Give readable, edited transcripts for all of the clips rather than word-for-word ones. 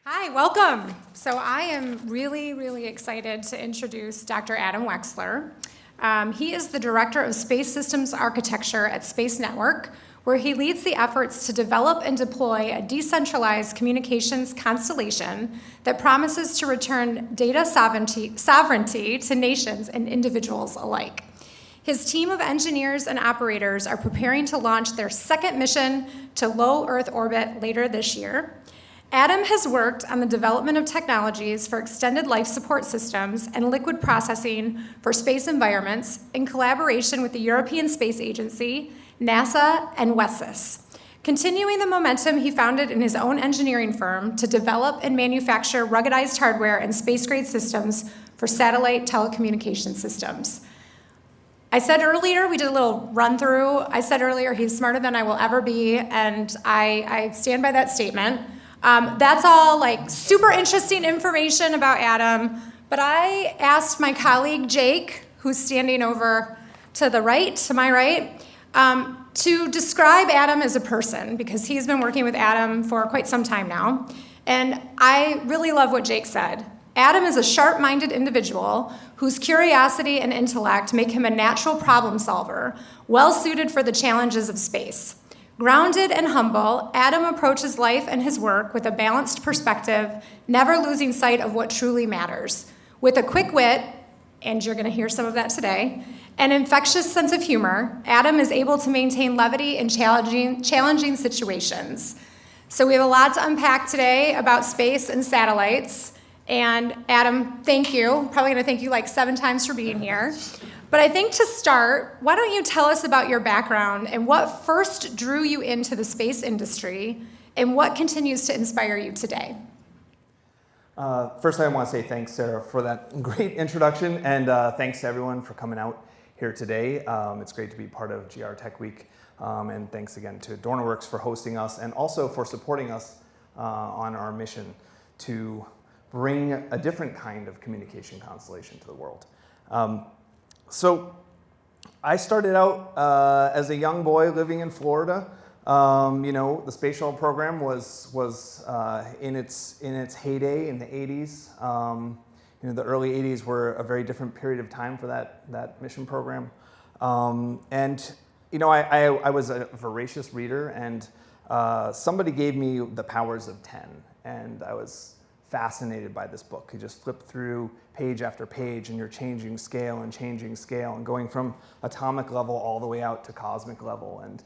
Hi, welcome. So I am really excited to introduce Dr. Adam Wexler. He is the Director of Space Systems Architecture at Space Network, where he leads the efforts to develop and deploy a decentralized communications constellation that promises to return data sovereignty to nations and individuals alike. His team of engineers and operators are preparing to launch their second mission to low Earth orbit later this year. Adam has worked on the development of technologies for extended life support systems and liquid processing for space environments in collaboration with the European Space Agency, NASA, and Wexler, continuing the momentum he founded in his own engineering firm to develop and manufacture ruggedized hardware and space-grade systems for satellite telecommunication systems. I said earlier, we did a little run-through. I said earlier he's smarter than I will ever be, and I stand by that statement. That's all like super interesting information about Adam, but I asked my colleague Jake, who's standing over to the right, to my right, to describe Adam as a person, because he's been working with Adam for quite some time now. And I really love what Jake said. Adam is a sharp-minded individual whose curiosity and intellect make him a natural problem solver, well-suited for the challenges of space. Grounded and humble, Adam approaches life and his work with a balanced perspective, never losing sight of what truly matters. With a quick wit, and you're going to hear some of that today, an infectious sense of humor, Adam is able to maintain levity in challenging situations. So we have a lot to unpack today about space and satellites. And Adam, thank you. Probably going to thank you like 7 times for being here. But I think to start, why don't you tell us about your background and what first drew you into the space industry and what continues to inspire you today? First, I want to say thanks, Sarah, for that great introduction, and thanks to everyone for coming out here today. It's great to be part of GR Tech Week, and thanks again to DornaWorks for hosting us and also for supporting us on our mission to bring a different kind of communication constellation to the world. So I started out as a young boy living in Florida. The space shuttle program was in its heyday in the 80s. The early 80s were a very different period of time for that mission program. I was a voracious reader, and somebody gave me The Powers of 10, and I was fascinated by this book. You just flip through page after page, and you're changing scale and going from atomic level all the way out to cosmic level. And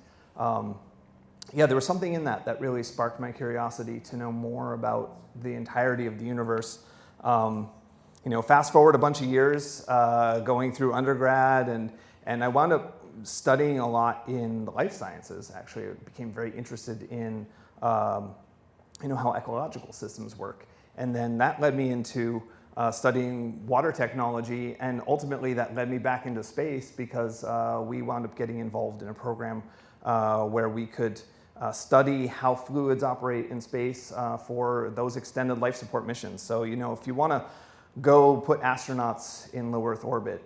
there was something in that really sparked my curiosity to know more about the entirety of the universe. Fast forward a bunch of years, going through undergrad, and I wound up studying a lot in the life sciences. Actually, I became very interested in how ecological systems work. And then that led me into studying water technology, and ultimately that led me back into space because we wound up getting involved in a program where we could study how fluids operate in space for those extended life support missions. So, if you want to go put astronauts in low Earth orbit,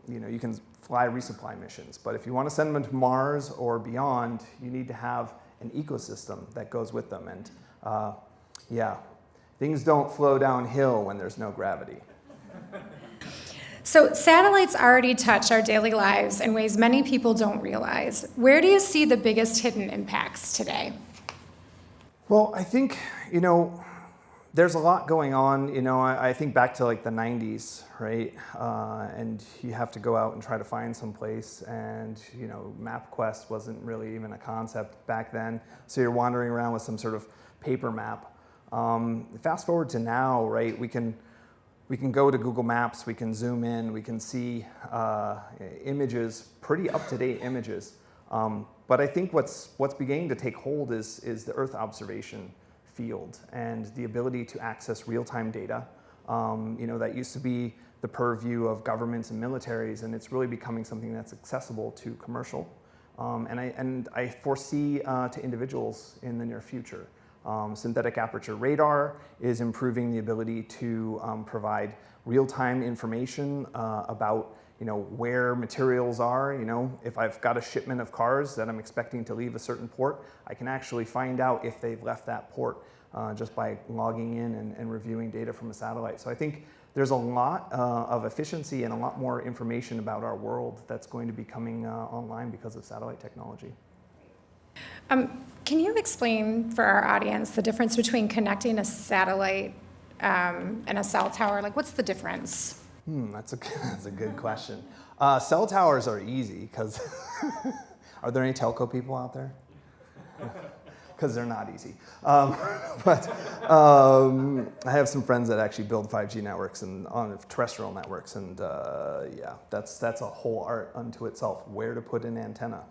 you can fly resupply missions. But if you want to send them to Mars or beyond, you need to have an ecosystem that goes with them. And things don't flow downhill when there's no gravity. So satellites already touch our daily lives in ways many people don't realize. Where do you see the biggest hidden impacts today? Well, I think, there's a lot going on. I think back to like the 90s, right? And you have to go out and try to find some place. And, MapQuest wasn't really even a concept back then. So you're wandering around with some sort of paper map. Fast forward to now, right? We can go to Google Maps, we can zoom in, we can see images, pretty up-to-date images. But I think what's beginning to take hold is the Earth observation field and the ability to access real-time data. That used to be the purview of governments and militaries, and it's really becoming something that's accessible to commercial. And I foresee to individuals in the near future. Synthetic aperture radar is improving the ability to provide real-time information about where materials are. If I've got a shipment of cars that I'm expecting to leave a certain port, I can actually find out if they've left that port just by logging in and reviewing data from a satellite. So I think there's a lot of efficiency and a lot more information about our world that's going to be coming online because of satellite technology. Can you explain for our audience the difference between connecting a satellite and a cell tower? Like, what's the difference? That's a good question. Cell towers are easy because are there any telco people out there? Because they're not easy. But I have some friends that actually build 5G networks and on terrestrial networks, and yeah, that's a whole art unto itself, where to put an antenna.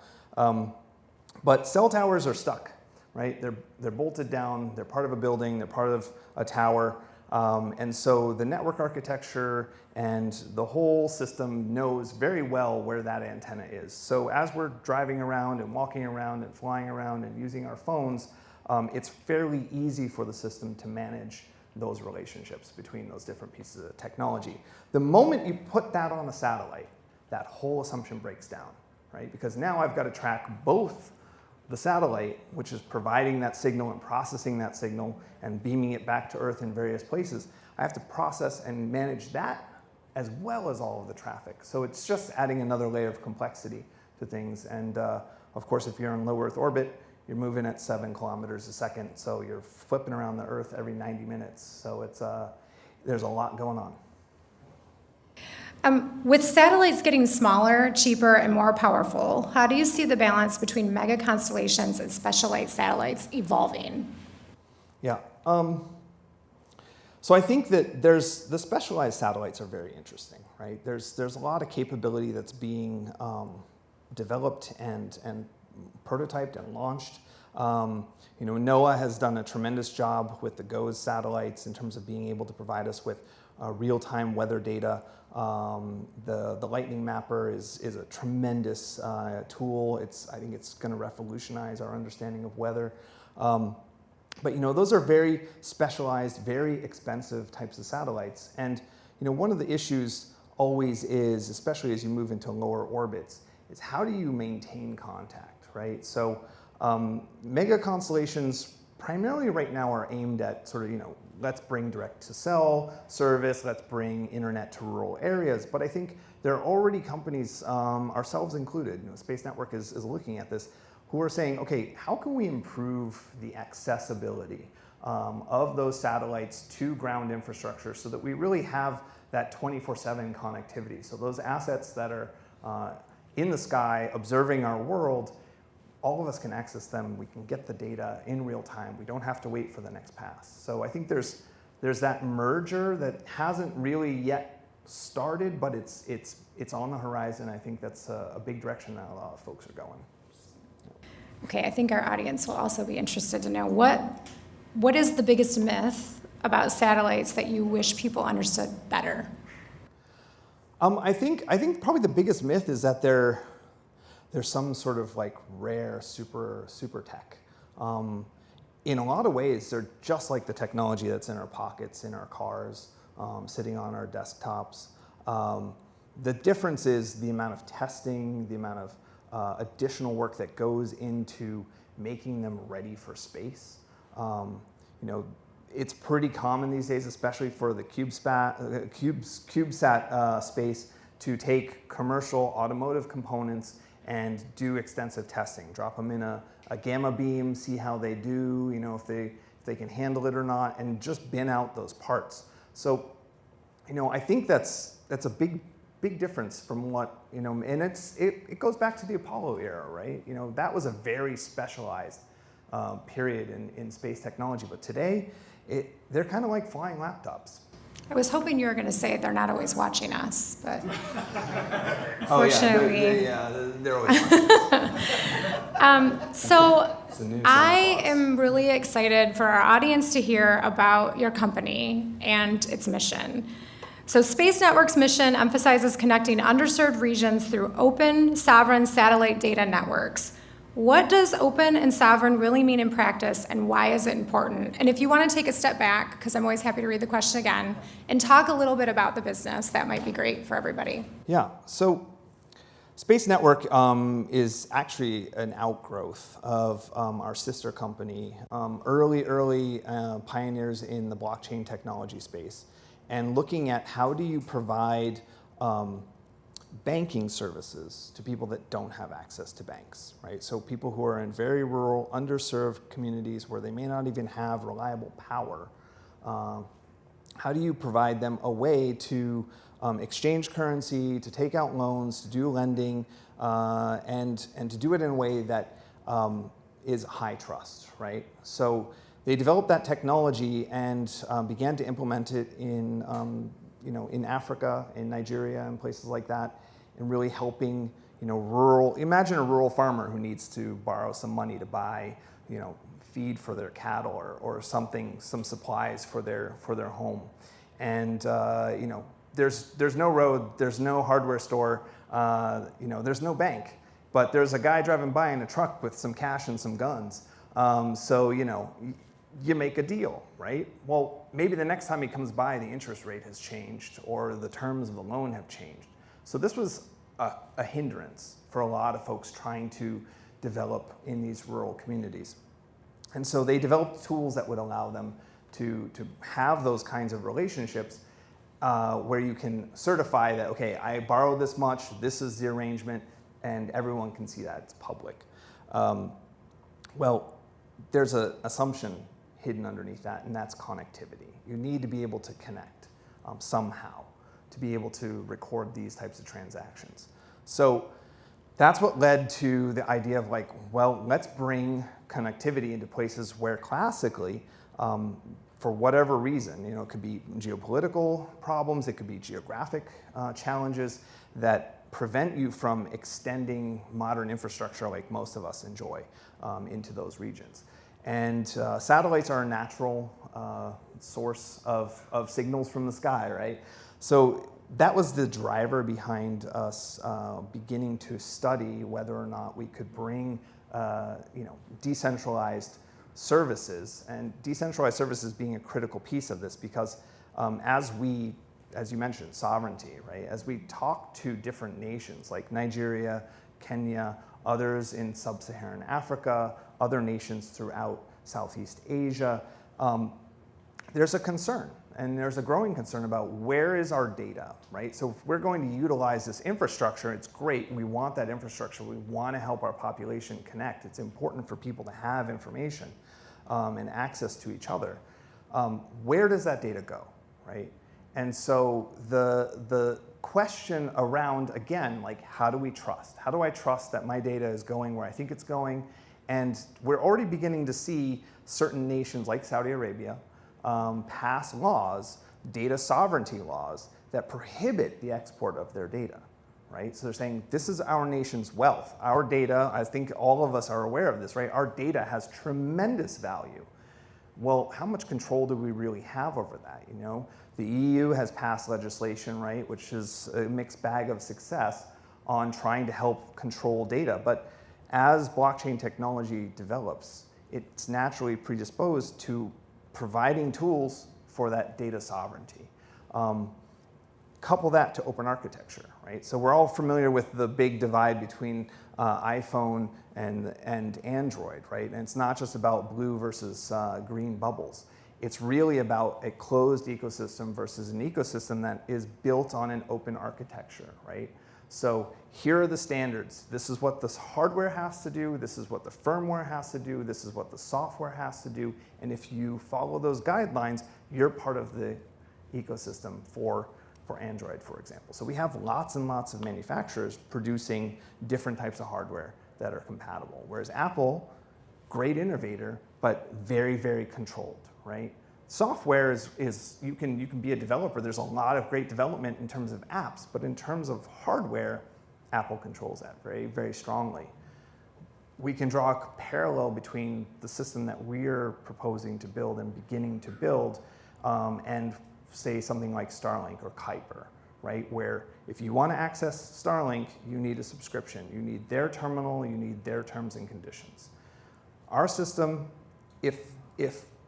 But cell towers are stuck, right? They're bolted down, they're part of a building, they're part of a tower, and so the network architecture and the whole system knows very well where that antenna is. So as we're driving around and walking around and flying around and using our phones, it's fairly easy for the system to manage those relationships between those different pieces of technology. The moment you put that on a satellite, that whole assumption breaks down, right? Because now I've got to track both the satellite, which is providing that signal and processing that signal and beaming it back to Earth in various places. I have to process and manage that as well as all of the traffic. So it's just adding another layer of complexity to things. And of course, if you're in low Earth orbit, you're moving at 7 kilometers a second. So you're flipping around the Earth every 90 minutes. So it's there's a lot going on. With satellites getting smaller, cheaper, and more powerful, how do you see the balance between mega constellations and specialized satellites evolving? Yeah. So I think that the specialized satellites are very interesting, right? There's a lot of capability that's being developed and prototyped and launched. NOAA has done a tremendous job with the GOES satellites in terms of being able to provide us with real-time weather data. The Lightning Mapper is a tremendous tool. I think it's going to revolutionize our understanding of weather. But those are very specialized, very expensive types of satellites. And one of the issues always is, especially as you move into lower orbits, is how do you maintain contact, right? So mega constellations primarily right now are aimed at sort of, let's bring direct-to-cell service, let's bring internet to rural areas. But I think there are already companies, ourselves included, Space Network is looking at this, who are saying, okay, how can we improve the accessibility of those satellites to ground infrastructure so that we really have that 24/7 connectivity? So those assets that are in the sky observing our world, all of us can access them. We can get the data in real time. We don't have to wait for the next pass. So I think there's that merger that hasn't really yet started, but it's on the horizon. I think that's a big direction that a lot of folks are going. Okay, I think our audience will also be interested to know what is the biggest myth about satellites that you wish people understood better? I think probably the biggest myth is that they're some sort of like rare super tech. In a lot of ways, they're just like the technology that's in our pockets, in our cars, sitting on our desktops. The difference is the amount of testing, the amount of additional work that goes into making them ready for space. It's pretty common these days, especially for the CubeSat space, to take commercial automotive components and do extensive testing. Drop them in a gamma beam, see how they do, if they can handle it or not, and just bin out those parts. So, I think that's a big difference from what, and it goes back to the Apollo era, right? That was a very specialized period in space technology, but today, they're kind of like flying laptops. I was hoping you were going to say they're not always watching us, but unfortunately. They're always watching us. So I am really excited for our audience to hear about your company and its mission. So Space Network's mission emphasizes connecting underserved regions through open, sovereign satellite data networks. What does open and sovereign really mean in practice, and why is it important? And if you want to take a step back, because I'm always happy to read the question again, and talk a little bit about the business, that might be great for everybody. Yeah, so Space Network is actually an outgrowth of our sister company, early pioneers in the blockchain technology space, and looking at how do you provide banking services to people that don't have access to banks, right? So people who are in very rural, underserved communities where they may not even have reliable power, how do you provide them a way to exchange currency, to take out loans, to do lending, and to do it in a way that is high trust, right? So they developed that technology and began to implement it in Africa, in Nigeria, and places like that, and really helping imagine a rural farmer who needs to borrow some money to buy feed for their cattle or some supplies for their home, and there's no road, there's no hardware store, there's no bank, but there's a guy driving by in a truck with some cash and some guns. So you make a deal, right? Well, maybe the next time he comes by, the interest rate has changed or the terms of the loan have changed. So this was a hindrance for a lot of folks trying to develop in these rural communities. And so they developed tools that would allow them to have those kinds of relationships where you can certify that, okay, I borrowed this much, this is the arrangement, and everyone can see that it's public. Well, there's an assumption hidden underneath that, and that's connectivity. You need to be able to connect somehow to be able to record these types of transactions. So that's what led to the idea of let's bring connectivity into places where classically, for whatever reason, it could be geopolitical problems, it could be geographic challenges that prevent you from extending modern infrastructure like most of us enjoy into those regions. And satellites are a natural source of signals from the sky, right? So that was the driver behind us beginning to study whether or not we could bring decentralized services, and decentralized services being a critical piece of this, because as you mentioned, sovereignty, right? As we talk to different nations like Nigeria, Kenya, others in sub-Saharan Africa, other nations throughout Southeast Asia, there's a concern, and there's a growing concern about where is our data, right? So if we're going to utilize this infrastructure, it's great, we want that infrastructure, we want to help our population connect. It's important for people to have information and access to each other. Where does that data go, right? And so the question around, again, how do we trust? How do I trust that my data is going where I think it's going? And we're already beginning to see certain nations like Saudi Arabia pass laws, data sovereignty laws, that prohibit the export of their data, right? So they're saying, this is our nation's wealth. Our data, I think all of us are aware of this, right? Our data has tremendous value. Well, how much control do we really have over that, The EU has passed legislation, right, which is a mixed bag of success on trying to help control data. But as blockchain technology develops, it's naturally predisposed to providing tools for that data sovereignty. Couple that to open architecture, right? So we're all familiar with the big divide between iPhone and Android, right? And it's not just about blue versus green bubbles. It's really about a closed ecosystem versus an ecosystem that is built on an open architecture, right? So here are the standards. This is what the hardware has to do. This is what the firmware has to do. This is what the software has to do. And if you follow those guidelines, you're part of the ecosystem for Android, for example. So we have lots and lots of manufacturers producing different types of hardware that are compatible. Whereas Apple, great innovator, but very, very controlled, right? Software is you can be a developer. There's a lot of great development in terms of apps, but in terms of hardware, Apple controls that very, very strongly. We can draw a parallel between the system that we're proposing to build and beginning to build and say something like Starlink or Kuiper, right? Where if you want to access Starlink, you need a subscription. You need their terminal, you need their terms and conditions. Our system, if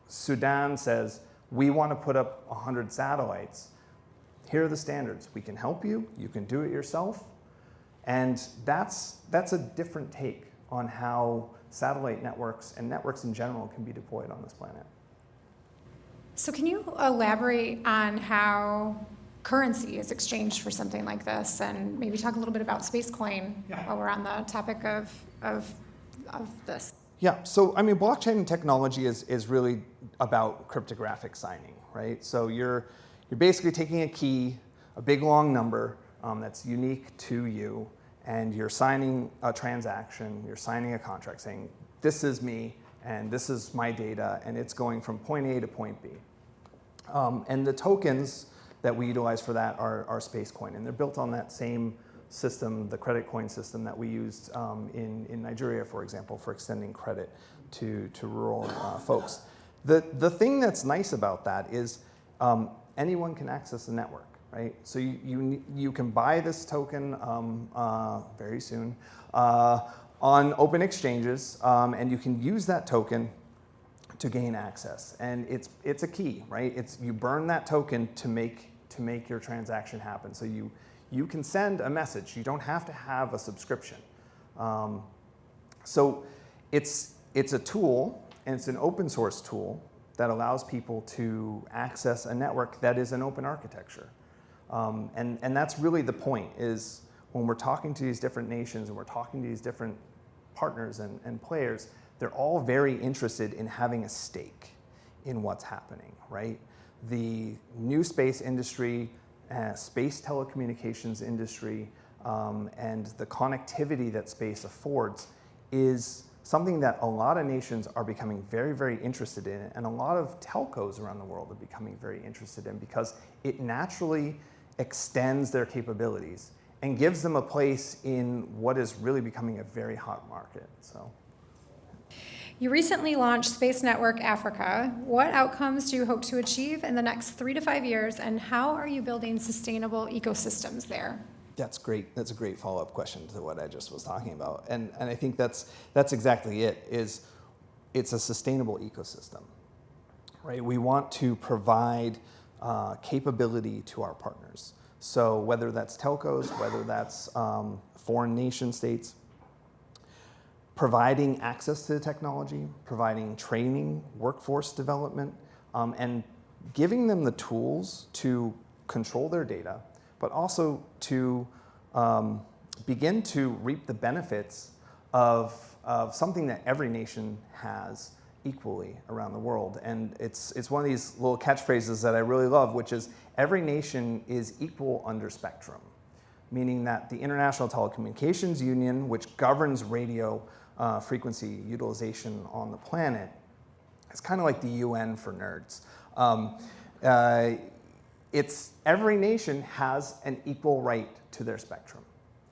Sudan says, we want to put up 100 satellites, here are the standards. We can help you, you can do it yourself. And that's a different take on how satellite networks and networks in general can be deployed on this planet. So can you elaborate on how currency is exchanged for something like this, and maybe talk a little bit about SpaceCoin while we're on the topic of this? Yeah, so I mean, blockchain technology is really about cryptographic signing, right? So you're basically taking a key, a big long number that's unique to you, and you're signing a transaction, you're signing a contract saying, this is me, and this is my data, and it's going from point A to point B. And the tokens that we utilize for that are SpaceCoin, and they're built on that same system, the credit coin system that we used in Nigeria, for example, for extending credit to rural folks. The thing that's nice about that is anyone can access the network, right? So you can buy this token very soon on open exchanges, and you can use that token to gain access. And it's a key, right? You burn that token to make your transaction happen. So you can send a message. You don't have to have a subscription. So it's a tool, and it's an open source tool that allows people to access a network that is an open architecture. And that's really the point, is when we're talking to these different nations and we're talking to these different partners and players, they're all very interested in having a stake in what's happening, right? The new space industry, space telecommunications industry, and the connectivity that space affords is something that a lot of nations are becoming very, very interested in, and a lot of telcos around the world are becoming very interested in, because it naturally extends their capabilities and gives them a place in what is really becoming a very hot market. So. You recently launched Space Network Africa. What outcomes do you hope to achieve in the next 3 to 5 years, and how are you building sustainable ecosystems there? That's great. That's a great follow-up question to what I just was talking about. And I think that's exactly it, is it's a sustainable ecosystem, right? We want to provide capability to our partners. So whether that's telcos, whether that's foreign nation states, providing access to the technology, providing training, workforce development, and giving them the tools to control their data, but also to begin to reap the benefits of something that every nation has equally around the world. And it's one of these little catchphrases that I really love, which is every nation is equal under spectrum, meaning that the International Telecommunications Union, which governs radio frequency utilization on the planet, it's kind of like the UN for nerds. It's every nation has an equal right to their spectrum,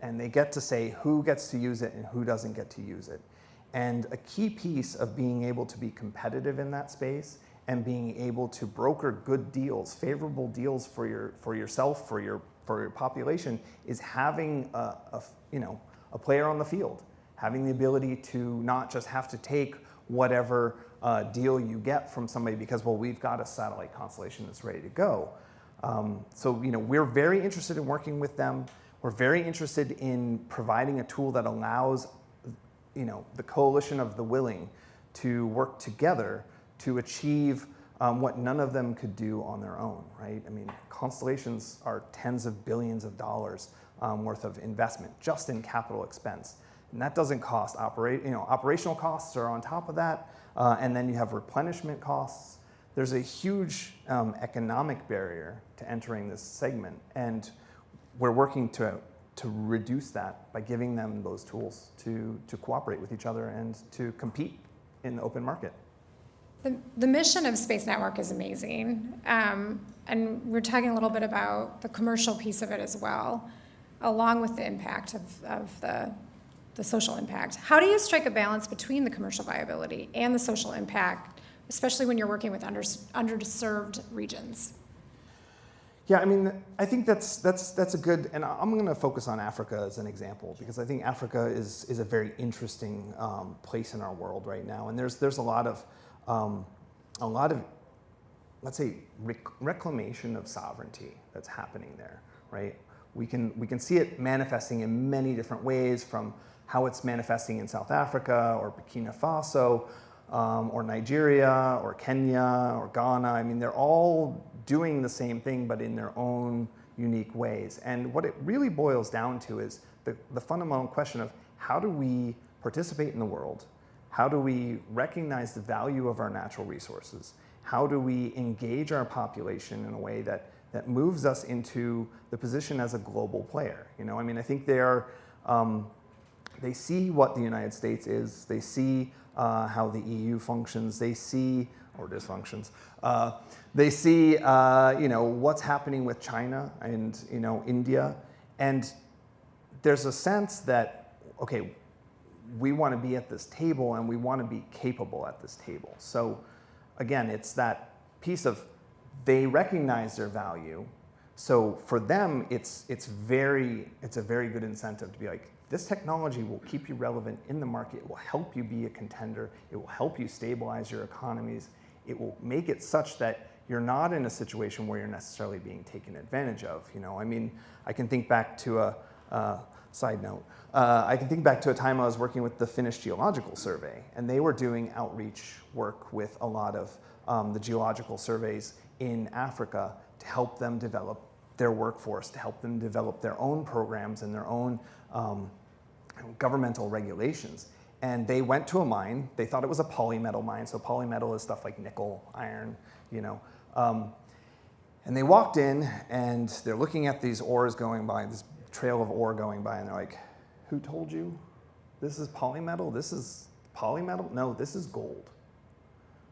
and they get to say who gets to use it and who doesn't get to use it. And a key piece of being able to be competitive in that space and being able to broker good deals, favorable deals for yourself, for your population, is having a player on the field, having the ability to not just have to take whatever deal you get from somebody because, well, we've got a satellite constellation that's ready to go. So we're very interested in working with them. We're very interested in providing a tool that allows the coalition of the willing to work together to achieve what none of them could do on their own, right? I mean, constellations are tens of billions of dollars worth of investment just in capital expense. And that doesn't cost operational costs are on top of that. And then you have replenishment costs. There's a huge economic barrier to entering this segment. And we're working to reduce that by giving them those tools to cooperate with each other and to compete in the open market. The mission of Space Network is amazing. And we're talking a little bit about the commercial piece of it as well, along with the impact of the social impact. How do you strike a balance between the commercial viability and the social impact, especially when you're working with underserved regions? Yeah, I mean, I think that's a good, and I'm going to focus on Africa as an example because I think Africa is a very interesting place in our world right now, and there's a lot of let's say reclamation of sovereignty that's happening there, right? We can see it manifesting in many different ways, from how it's manifesting in South Africa or Burkina Faso, or Nigeria or Kenya or Ghana. I mean, they're all doing the same thing, but in their own unique ways. And what it really boils down to is the fundamental question of how do we participate in the world? How do we recognize the value of our natural resources? How do we engage our population in a way that moves us into the position as a global player? You know, I mean, I think they see what the United States is. They see how the EU functions. They see, or dysfunctions. They see, what's happening with China and, India. And there's a sense that, okay, we want to be at this table and we want to be capable at this table. So again, it's that piece of they recognize their value. So for them, it's a very good incentive to be like, this technology will keep you relevant in the market. It will help you be a contender. It will help you stabilize your economies. It will make it such that you're not in a situation where you're necessarily being taken advantage of. I mean, I can think back to a side note. I can think back to a time I was working with the Finnish Geological Survey, and they were doing outreach work with a lot of the geological surveys in Africa to help them develop their workforce, to help them develop their own programs and their own governmental regulations. And they went to a mine. They thought it was a polymetal mine. So polymetal is stuff like nickel, iron, and they walked in and they're looking at these ores going by, this trail of ore going by, and they're like, who told you this is polymetal? This is polymetal? No, this is gold,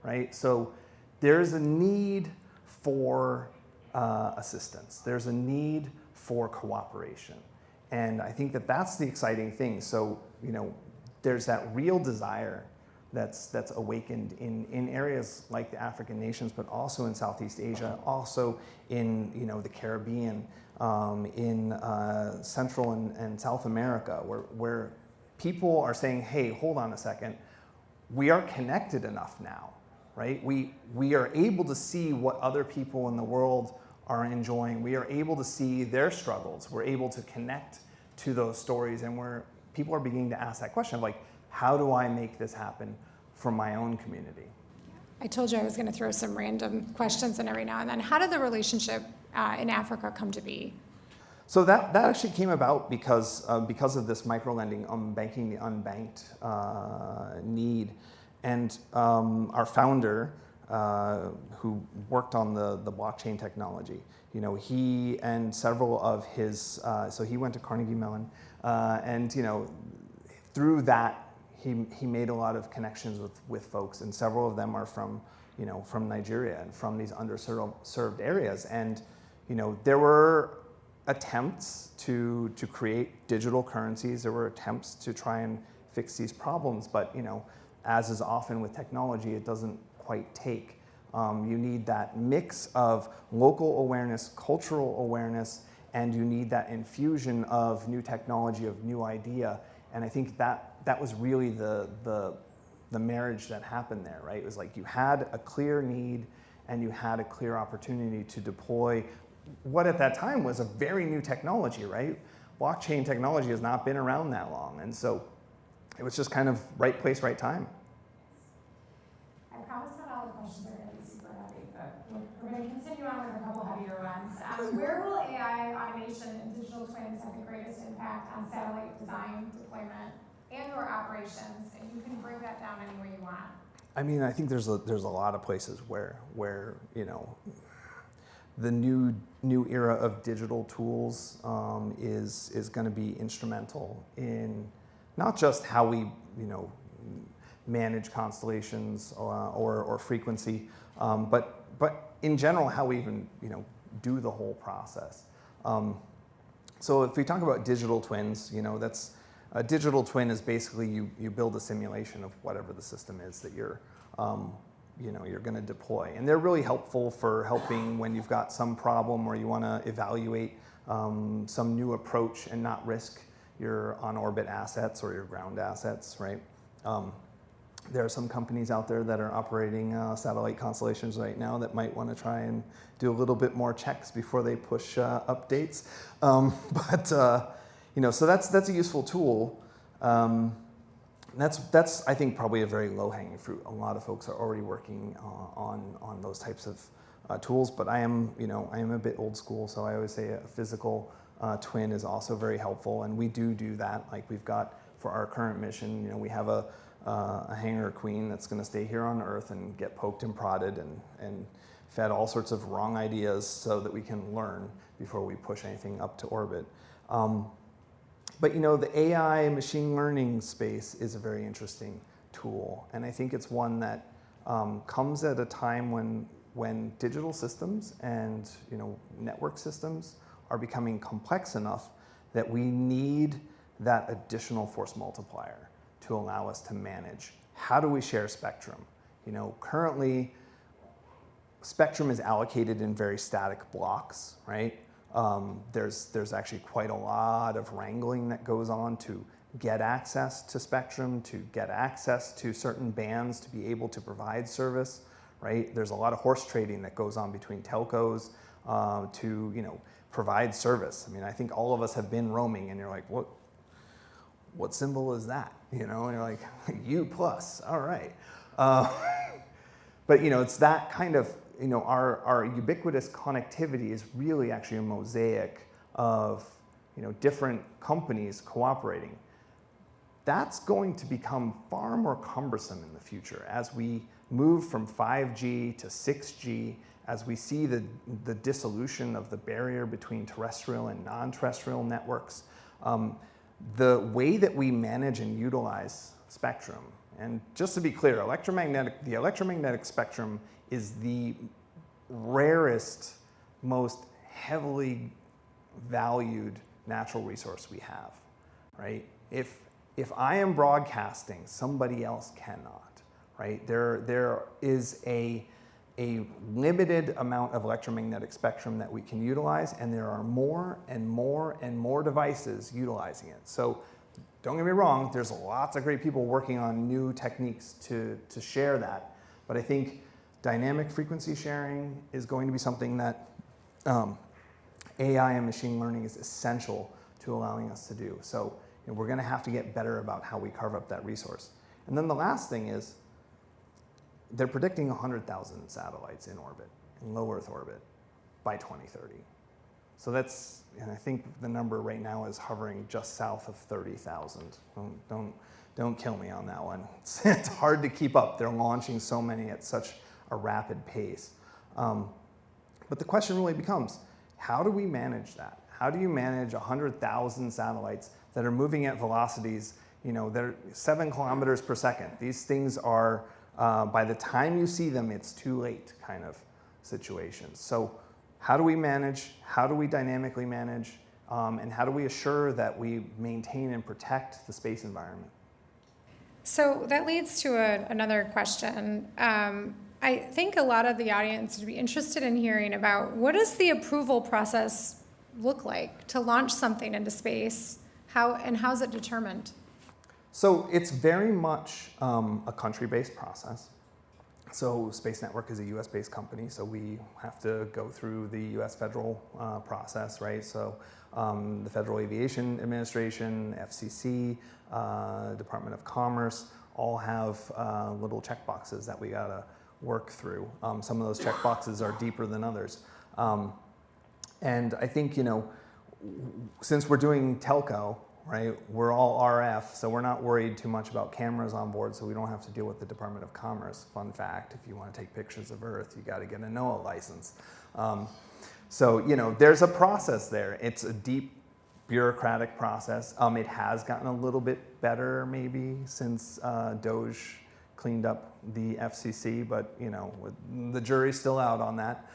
right? So there's a need for assistance. There's a need for cooperation. And I think that's the exciting thing. So, there's that real desire that's awakened in areas like the African nations, but also in Southeast Asia, also in the Caribbean, in Central and South America, where people are saying, hey, hold on a second, we are connected enough now, right? We are able to see what other people in the world are enjoying. We are able to see their struggles. We're able to connect to those stories, and people are beginning to ask that question of like, how do I make this happen for my own community? I told you I was going to throw some random questions in every now and then. How did the relationship in Africa come to be? So that actually came about because of this microlending, banking the unbanked need. And our founder, who worked on the blockchain technology, he and several of his, so he went to Carnegie Mellon, and through that he made a lot of connections with folks, and several of them are from Nigeria and from these underserved areas, and there were attempts to create digital currencies. There were attempts to try and fix these problems, but as is often with technology, it doesn't quite take. You need that mix of local awareness, cultural awareness, and you need that infusion of new technology, of new idea. And I think that was really the marriage that happened there, right? It was like you had a clear need and you had a clear opportunity to deploy what at that time was a very new technology, right? Blockchain technology has not been around that long. And so it was just kind of right place, right time. I promise not all the questions are going to be super heavy, but we're going to continue on with a couple heavier ones. Where will AI, automation, and digital twins have the greatest impact on satellite design, deployment, and/or operations? And you can break that down any way you want. I mean, I think there's a lot of places where the new era of digital tools is going to be instrumental in not just how we manage constellations or frequency, but in general how we even do the whole process. So if we talk about digital twins, that's a digital twin is basically you build a simulation of whatever the system is that you're you're going to deploy. And they're really helpful for helping when you've got some problem or you want to evaluate some new approach and not risk your on-orbit assets or your ground assets, right? There are some companies out there that are operating satellite constellations right now that might want to try and do a little bit more checks before they push updates. So that's a useful tool. That's I think probably a very low-hanging fruit. A lot of folks are already working on those types of tools, but I am a bit old school, so I always say a physical twin is also very helpful, and we do that. Like we've got for our current mission, we have a hangar queen that's going to stay here on Earth and get poked and prodded and fed all sorts of wrong ideas so that we can learn before we push anything up to orbit. But the AI machine learning space is a very interesting tool, and I think it's one that comes at a time when digital systems and network systems are becoming complex enough that we need that additional force multiplier to allow us to manage. How do we share spectrum? Currently, spectrum is allocated in very static blocks, right? There's actually quite a lot of wrangling that goes on to get access to spectrum, to get access to certain bands to be able to provide service, right? There's a lot of horse trading that goes on between telcos to provide service. I mean, I think all of us have been roaming, and you're like, what symbol is that? And you're like, U plus, all right. But it's that kind of, our ubiquitous connectivity is really actually a mosaic of different companies cooperating. That's going to become far more cumbersome in the future as we move from 5G to 6G, as we see the dissolution of the barrier between terrestrial and non-terrestrial networks. The way that we manage and utilize spectrum, and just to be clear, the electromagnetic spectrum is the rarest, most heavily valued natural resource we have, right? If I am broadcasting, somebody else cannot, right? There is a limited amount of electromagnetic spectrum that we can utilize, and there are more and more and more devices utilizing it. So don't get me wrong, there's lots of great people working on new techniques to share that, but I think dynamic frequency sharing is going to be something that AI and machine learning is essential to allowing us to do. So we're going to have to get better about how we carve up that resource. And then the last thing is, they're predicting 100,000 satellites in orbit, in low Earth orbit, by 2030. So and I think the number right now is hovering just south of 30,000. Don't kill me on that one. It's hard to keep up. They're launching so many at such a rapid pace. But the question really becomes, how do we manage that? How do you manage 100,000 satellites that are moving at velocities, they're 7 kilometers per second? These things are, by the time you see them, it's too late kind of situations. So how do we manage? How do we dynamically manage? And how do we assure that we maintain and protect the space environment? So that leads to another question. I think a lot of the audience would be interested in hearing about what does the approval process look like to launch something into space? How's it determined? So it's very much a country-based process. So Space Network is a US-based company, so we have to go through the US federal process, right? So the Federal Aviation Administration, FCC, Department of Commerce, all have little checkboxes that we gotta work through. Some of those checkboxes are deeper than others. And I think, since we're doing telco, right, we're all RF, so we're not worried too much about cameras on board, so we don't have to deal with the Department of Commerce. Fun fact, if you want to take pictures of Earth, you got to get a NOAA license. So, there's a process there. It's a deep bureaucratic process. It has gotten a little bit better maybe since DOGE cleaned up the FCC, but, the jury's still out on that.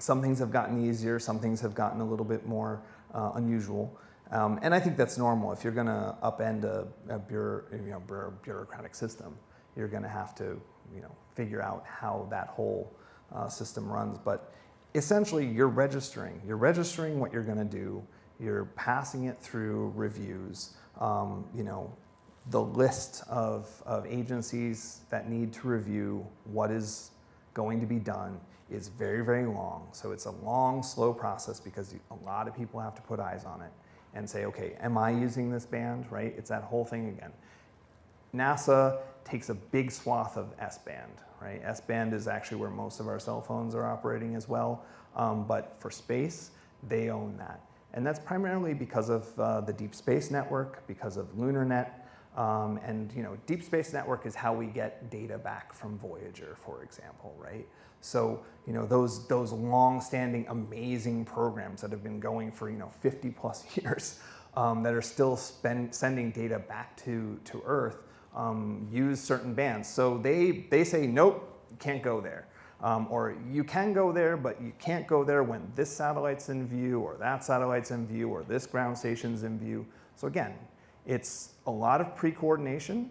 Some things have gotten easier, some things have gotten a little bit more unusual. And I think that's normal. If you're going to upend a bureaucratic system, you're going to have to, figure out how that whole system runs. But essentially, you're registering what you're going to do. You're passing it through reviews. The list of agencies that need to review what is going to be done is very, very long. So it's a long, slow process because a lot of people have to put eyes on it and say, okay, am I using this band, right? It's that whole thing again. NASA takes a big swath of S-band, right? S-band is actually where most of our cell phones are operating as well. But for space, they own that. And that's primarily because of the Deep Space Network, because of LunarNet. Deep Space Network is how we get data back from Voyager, for example, right? So, those long-standing, amazing programs that have been going for, 50 plus years that are still sending data back to Earth use certain bands. So they say, nope, you can't go there. Or you can go there, but you can't go there when this satellite's in view, or that satellite's in view, or this ground station's in view. So again, it's a lot of pre-coordination,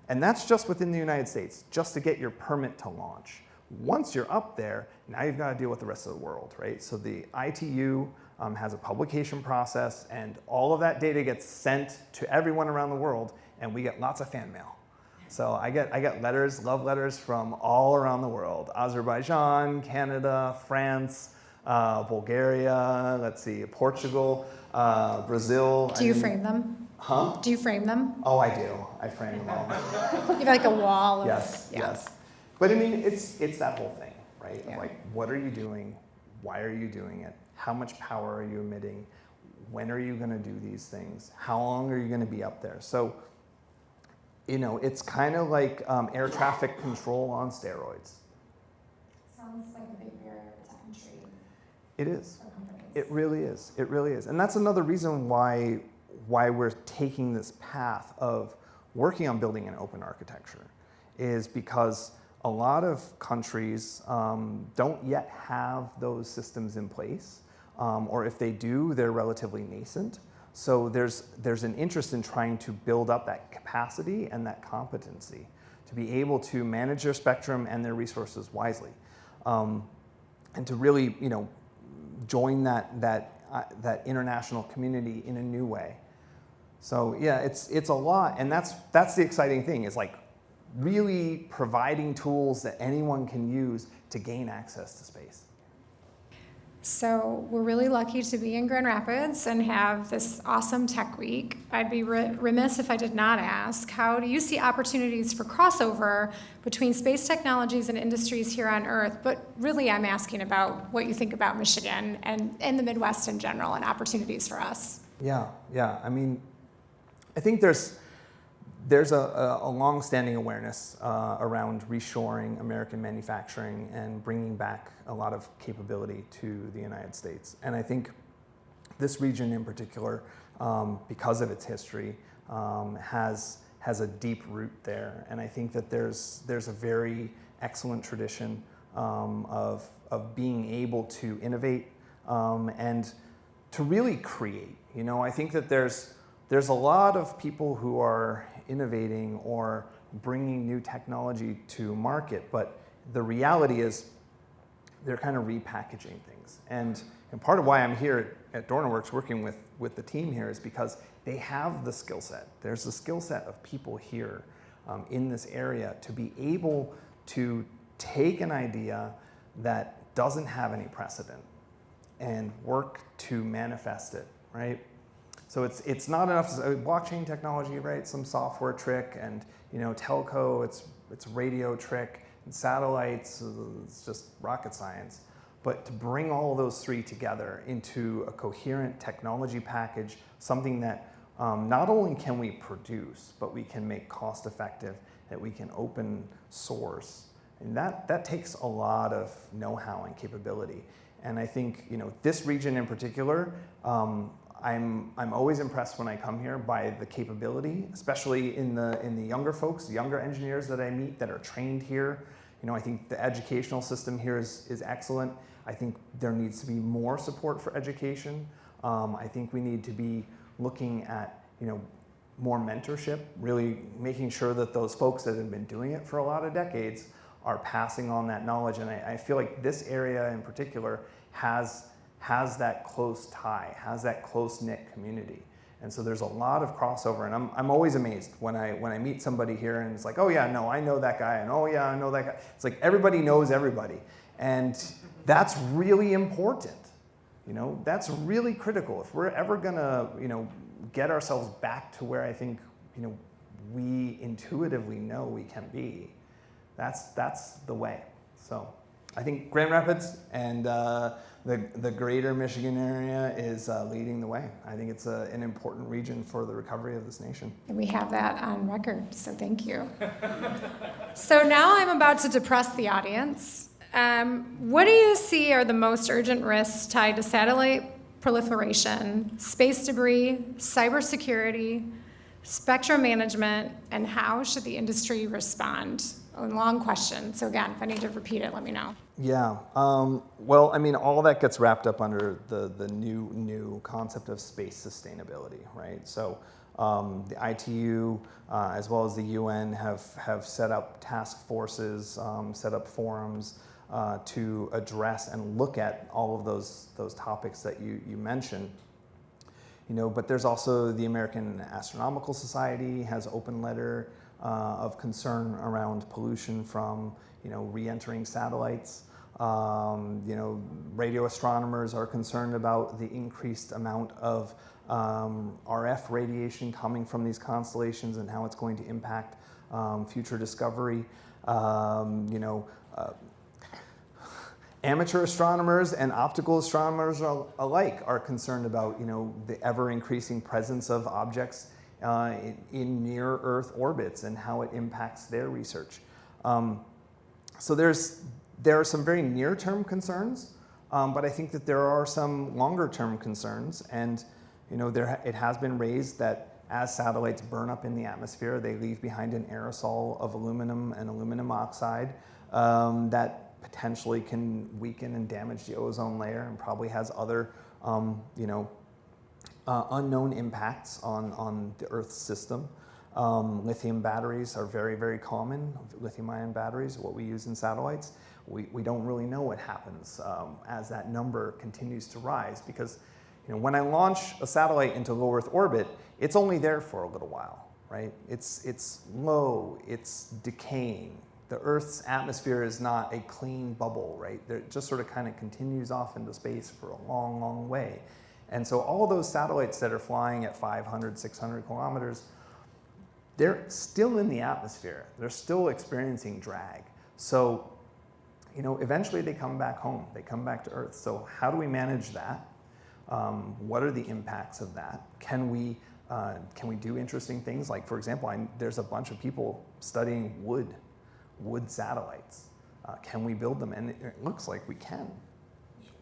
and that's just within the United States, just to get your permit to launch. Once you're up there, now you've got to deal with the rest of the world, right? So the ITU has a publication process, and all of that data gets sent to everyone around the world, and we get lots of fan mail. So I get letters, love letters from all around the world: Azerbaijan, Canada, France, Bulgaria, Portugal, Brazil. Do you frame them? Huh? Do you frame them? Oh, I do. I frame them all. You have like a wall of... Yes. But I mean, it's that whole thing, right? Yeah. Like, what are you doing? Why are you doing it? How much power are you emitting? When are you going to do these things? How long are you going to be up there? So, it's kind of like air traffic control on steroids. Sounds like a big barrier to entry. It is. For companies. It really is. It really is. And that's another reason why we're taking this path of working on building an open architecture, is because a lot of countries don't yet have those systems in place, or if they do, they're relatively nascent. So there's an interest in trying to build up that capacity and that competency to be able to manage their spectrum and their resources wisely, and to really join that international community in a new way. So yeah, it's a lot, and that's the exciting thing, is like really providing tools that anyone can use to gain access to space. So we're really lucky to be in Grand Rapids and have this awesome tech week. I'd be remiss if I did not ask, how do you see opportunities for crossover between space technologies and industries here on Earth? But really, I'm asking about what you think about Michigan and the Midwest in general, and opportunities for us. Yeah. I mean, I think there's a long-standing awareness around reshoring American manufacturing and bringing back a lot of capability to the United States. And I think this region in particular, because of its history, has a deep root there. And I think that there's a very excellent tradition of being able to innovate and to really create. I think that there's a lot of people who are innovating or bringing new technology to market, but the reality is they're kind of repackaging things. And part of why I'm here at DornaWorks working with the team here is because they have the skill set. There's the skill set of people here in this area to be able to take an idea that doesn't have any precedent and work to manifest it, right? So it's not enough to say blockchain technology, right? Some software trick, and telco, it's radio trick, and satellites, it's just rocket science. But to bring all of those three together into a coherent technology package, something that not only can we produce, but we can make cost effective, that we can open source, and that takes a lot of know-how and capability. And I think this region in particular. I'm always impressed when I come here by the capability, especially in the younger folks, the younger engineers that I meet that are trained here. I think the educational system here is excellent. I think there needs to be more support for education. I think we need to be looking at more mentorship, really making sure that those folks that have been doing it for a lot of decades are passing on that knowledge. And I feel like this area in particular has that close tie, has that close-knit community. And so there's a lot of crossover, and I'm always amazed when I meet somebody here and it's like, oh yeah, no, I know that guy, and oh yeah, I know that guy. It's like everybody knows everybody. And that's really important. That's really critical. If we're ever gonna, get ourselves back to where I think, we intuitively know we can be, that's the way. So I think Grand Rapids and the greater Michigan area is leading the way. I think it's an important region for the recovery of this nation. And we have that on record, so thank you. So now I'm about to depress the audience. What do you see are the most urgent risks tied to satellite proliferation, space debris, cybersecurity, spectrum management, and how should the industry respond? A long question. So again, if I need to repeat it, let me know. Yeah. Well, I mean, all that gets wrapped up under the new concept of space sustainability, right? So the ITU, as well as the UN, have set up task forces, set up forums to address and look at all of those topics that you mentioned. But there's also the American Astronomical Society has open letter of concern around pollution from re-entering satellites. Radio astronomers are concerned about the increased amount of RF radiation coming from these constellations and how it's going to impact future discovery. Amateur astronomers and optical astronomers alike are concerned about the ever-increasing presence of objects in near-Earth orbits and how it impacts their research. So there are some very near-term concerns, but I think that there are some longer-term concerns, and it has been raised that as satellites burn up in the atmosphere, they leave behind an aerosol of aluminum and aluminum oxide that potentially can weaken and damage the ozone layer, and probably has other unknown impacts on the Earth's system. Lithium batteries are very, very common. Lithium-ion batteries, what we use in satellites. We don't really know what happens as that number continues to rise, because when I launch a satellite into low Earth orbit, it's only there for a little while, right? It's low, it's decaying. The Earth's atmosphere is not a clean bubble, right? It just sort of kind of continues off into space for a long, long way. And so all those satellites that are flying at 500, 600 kilometers, they're still in the atmosphere. They're still experiencing drag. So, eventually they come back home. They come back to Earth. So how do we manage that? What are the impacts of that? Can we do interesting things? Like, for example, there's a bunch of people studying wood satellites. Can we build them? And it looks like we can.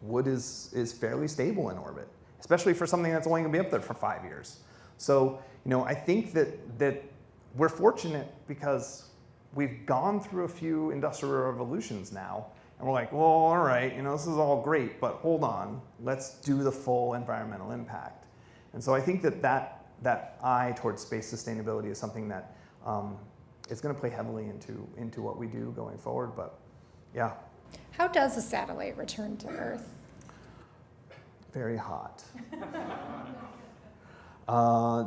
Wood is fairly stable in orbit, especially for something that's only going to be up there for 5 years. So, I think that we're fortunate because we've gone through a few industrial revolutions now, and we're like, well, all right, this is all great, but hold on, let's do the full environmental impact. And so I think that eye towards space sustainability is something that it's going to play heavily into what we do going forward, but yeah. How does a satellite return to Earth? Very hot.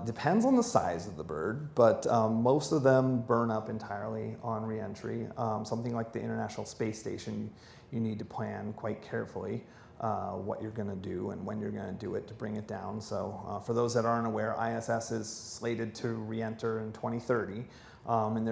Depends on the size of the bird, but most of them burn up entirely on re-entry. Something like the International Space Station, you need to plan quite carefully what you're going to do and when you're going to do it to bring it down. So for those that aren't aware, ISS is slated to re-enter in 2030. And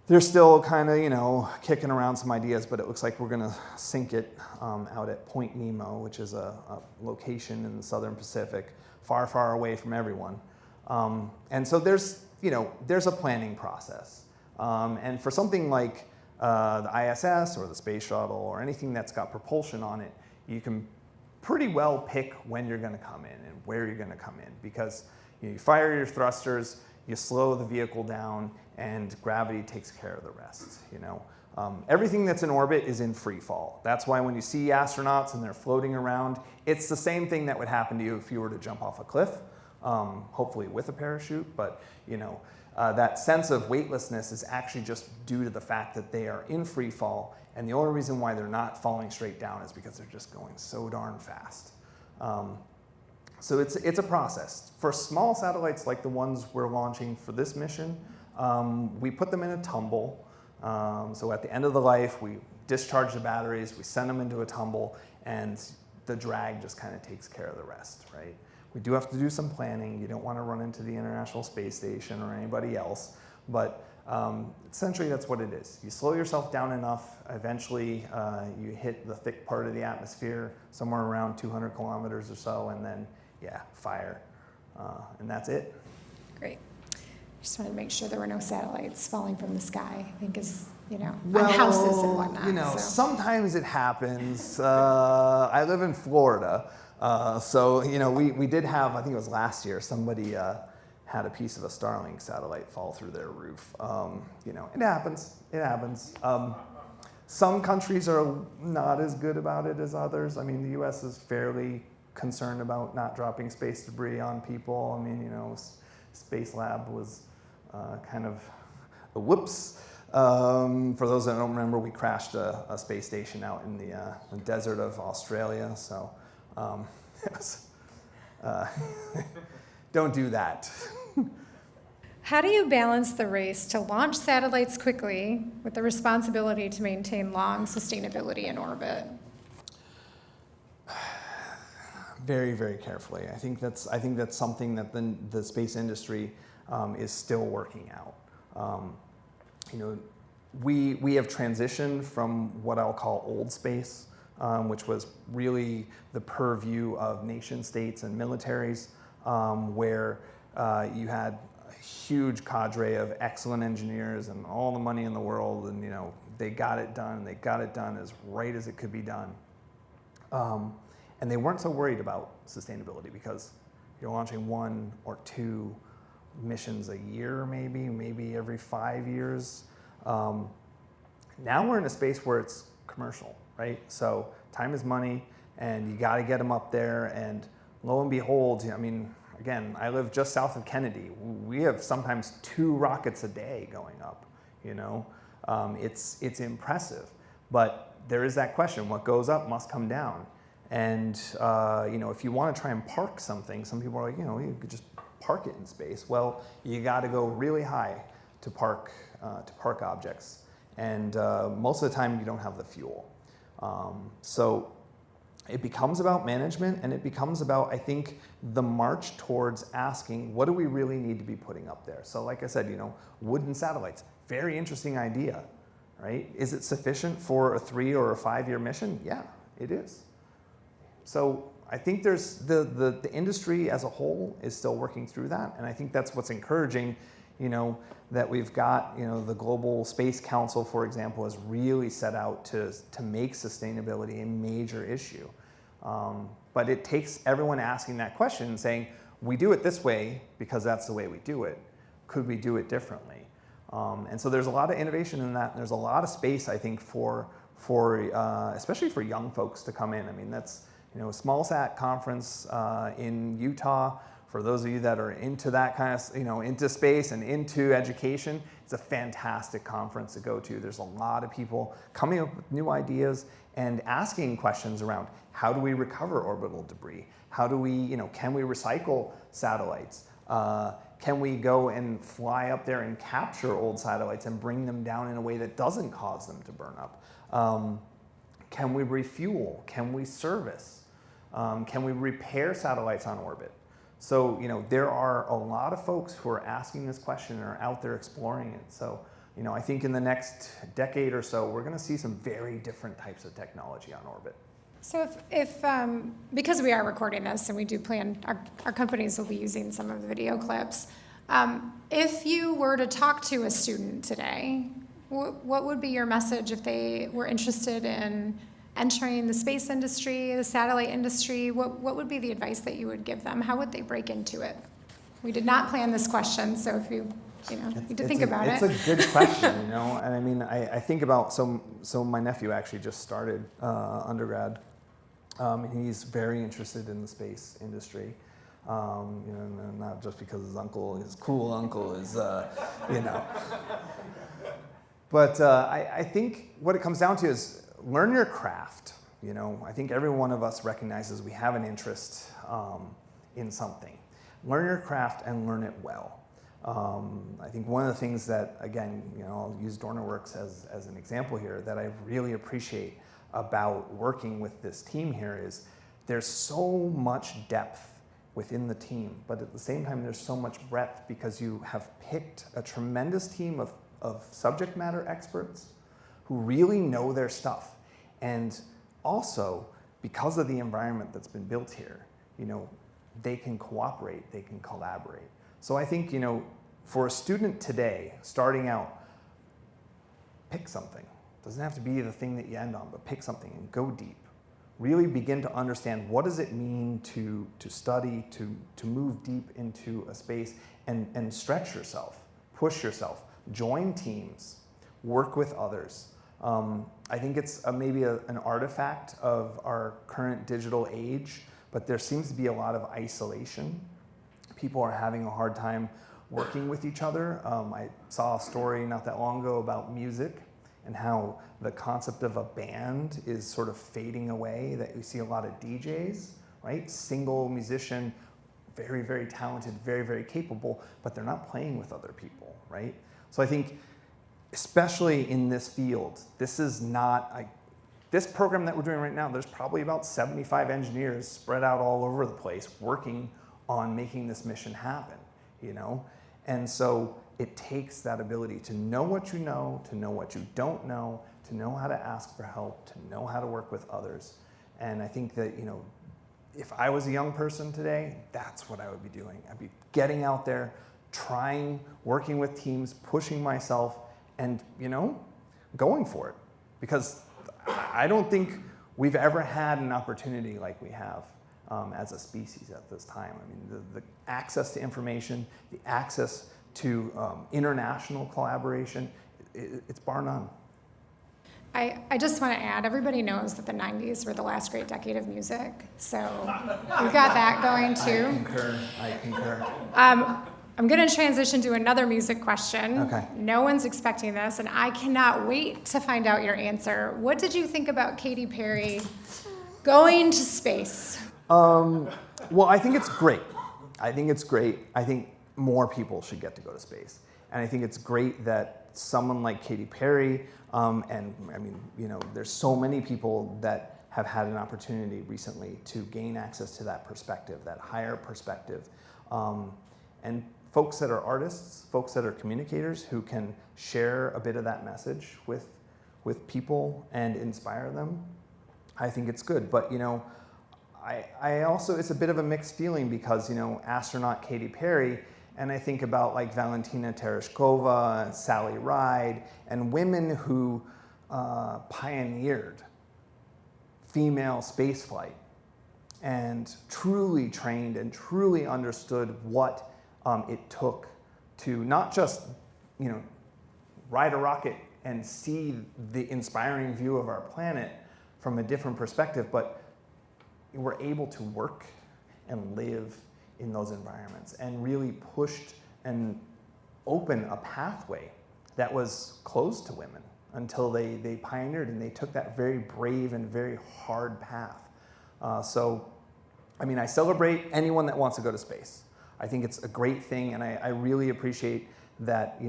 they're still kind of, kicking around some ideas, but it looks like we're going to sink it out at Point Nemo, which is a location in the Southern Pacific, far, far away from everyone. And so there's a planning process. And for something like the ISS or the space shuttle or anything that's got propulsion on it, you can pretty well pick when you're going to come in and where you're going to come in, because you fire your thrusters, you slow the vehicle down, and gravity takes care of the rest. Everything that's in orbit is in free fall. That's why when you see astronauts and they're floating around, it's the same thing that would happen to you if you were to jump off a cliff hopefully with a parachute, but that sense of weightlessness is actually just due to the fact that they are in free fall, and the only reason why they're not falling straight down is because they're just going so darn fast. So it's a process. For small satellites like the ones we're launching for this mission, we put them in a tumble. So at the end of the life, we discharge the batteries, we send them into a tumble, and the drag just kind of takes care of the rest, right? We do have to do some planning. You don't want to run into the International Space Station or anybody else, but essentially that's what it is. You slow yourself down enough, eventually you hit the thick part of the atmosphere, somewhere around 200 kilometers or so, and then, fire. And that's it. Great. Just wanted to make sure there were no satellites falling from the sky, I think is, on Well, houses and whatnot. Sometimes it happens. I live in Florida. So we did have, I think it was last year, somebody had a piece of a Starlink satellite fall through their roof. It happens. It happens. Some countries are not as good about it as others. I mean, the U.S. is fairly concerned about not dropping space debris on people. I mean, Space Lab was kind of a whoops. For those that don't remember, we crashed a space station out in the desert of Australia. So don't do that. How do you balance the race to launch satellites quickly with the responsibility to maintain long sustainability in orbit? Very, very carefully. I think that's something that the space industry is still working out. We have transitioned from what I'll call old space, which was really the purview of nation states and militaries, where you had a huge cadre of excellent engineers and all the money in the world, and they got it done. They got it done as right as it could be done. And they weren't so worried about sustainability because you're launching 1 or 2 missions a year, maybe every 5 years. Now we're in a space where it's commercial, right? So time is money, and you got to get them up there. And lo and behold, again, I live just south of Kennedy. We have sometimes 2 rockets a day going up. It's impressive, but there is that question: what goes up must come down. And if you want to try and park something, some people are like, you could just park it in space. Well, you got to go really high to park objects, and most of the time you don't have the fuel. So it becomes about management, and it becomes about, I think, the march towards asking, what do we really need to be putting up there? So like I said, wooden satellites, very interesting idea, right? Is it sufficient for a 3 or a 5 year mission? Yeah, it is. So I think there's the industry as a whole is still working through that, and I think that's what's encouraging, that we've got, the Global Space Council, for example, has really set out to make sustainability a major issue. But it takes everyone asking that question and saying, we do it this way because that's the way we do it. Could we do it differently? And so there's a lot of innovation in that, and there's a lot of space, I think, for especially for young folks to come in. I mean, that's a small sat conference in Utah. For those of you that are into that kind of, into space and into education, it's a fantastic conference to go to. There's a lot of people coming up with new ideas and asking questions around how do we recover orbital debris? How do we, can we recycle satellites? Can we go and fly up there and capture old satellites and bring them down in a way that doesn't cause them to burn up? Can we refuel? Can we service? Can we repair satellites on orbit? So, there are a lot of folks who are asking this question and are out there exploring it. So, I think in the next decade or so, we're going to see some very different types of technology on orbit. So if because we are recording this and we do plan, our companies will be using some of the video clips, if you were to talk to a student today, what would be your message if they were interested in entering the space industry, the satellite industry? What would be the advice that you would give them? How would they break into it? We did not plan this question, so if you need to think about it. It's a good question, and I think about, so my nephew actually just started undergrad, and he's very interested in the space industry. Not just because his cool uncle is, But I think what it comes down to is learn your craft. I think every one of us recognizes we have an interest in something. Learn your craft and learn it well. I think one of the things that, again, I'll use DornaWorks as an example here, that I really appreciate about working with this team here is there's so much depth within the team, but at the same time there's so much breadth because you have picked a tremendous team of subject matter experts who really know their stuff. And also, because of the environment that's been built here, they can cooperate, they can collaborate. So I think, for a student today, starting out, pick something. It doesn't have to be the thing that you end on, but pick something and go deep. Really begin to understand what does it mean to study, to move deep into a space and stretch yourself, push yourself, join teams, work with others. I think it's maybe an artifact of our current digital age, but there seems to be a lot of isolation. People are having a hard time working with each other. I saw a story not that long ago about music and how the concept of a band is sort of fading away, that we see a lot of DJs, right? Single musician, very, very talented, very, very capable, but they're not playing with other people, right? So I think, especially in this field, this program that we're doing right now, there's probably about 75 engineers spread out all over the place working on making this mission happen, And so it takes that ability to know what you know, to know what you don't know, to know how to ask for help, to know how to work with others. And I think that, if I was a young person today, that's what I would be doing. I'd be getting out there, trying, working with teams, pushing myself, and, going for it. Because I don't think we've ever had an opportunity like we have as a species at this time. I mean, the access to information, the access to international collaboration, it's bar none. I just want to add, everybody knows that the 90s were the last great decade of music, so we've got that going too. I concur. I'm going to transition to another music question. Okay. No one's expecting this, and I cannot wait to find out your answer. What did you think about Katy Perry going to space? Well, I think it's great. I think more people should get to go to space. And I think it's great that someone like Katy Perry, there's so many people that have had an opportunity recently to gain access to that perspective, that higher perspective. And folks that are artists, folks that are communicators who can share a bit of that message with people and inspire them, I think it's good. But, I also, it's a bit of a mixed feeling because, astronaut Katy Perry, and I think about like Valentina Tereshkova, Sally Ride, and women who pioneered female spaceflight and truly trained and truly understood what it took to not just, ride a rocket and see the inspiring view of our planet from a different perspective, but were able to work and live in those environments and really pushed and opened a pathway that was closed to women until they pioneered and they took that very brave and very hard path. I celebrate anyone that wants to go to space. I think it's a great thing, and I really appreciate that,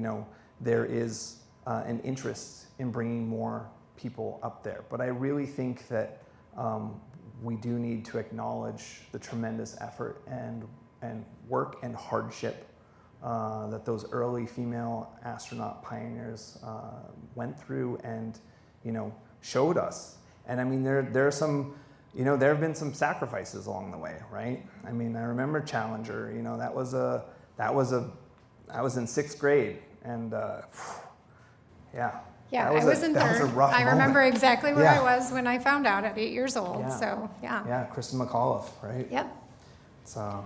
there is an interest in bringing more people up there. But I really think that we do need to acknowledge the tremendous effort and work and hardship that those early female astronaut pioneers went through and, showed us. And I mean, there are some, there have been some sacrifices along the way, right? I mean, I remember Challenger, I was in 6th grade, and yeah. Yeah, I was in 3rd. I remember moment. Exactly where I was when I found out at 8 years old. Yeah. So, yeah. Yeah, Kristen McAuliffe, right? Yep. So,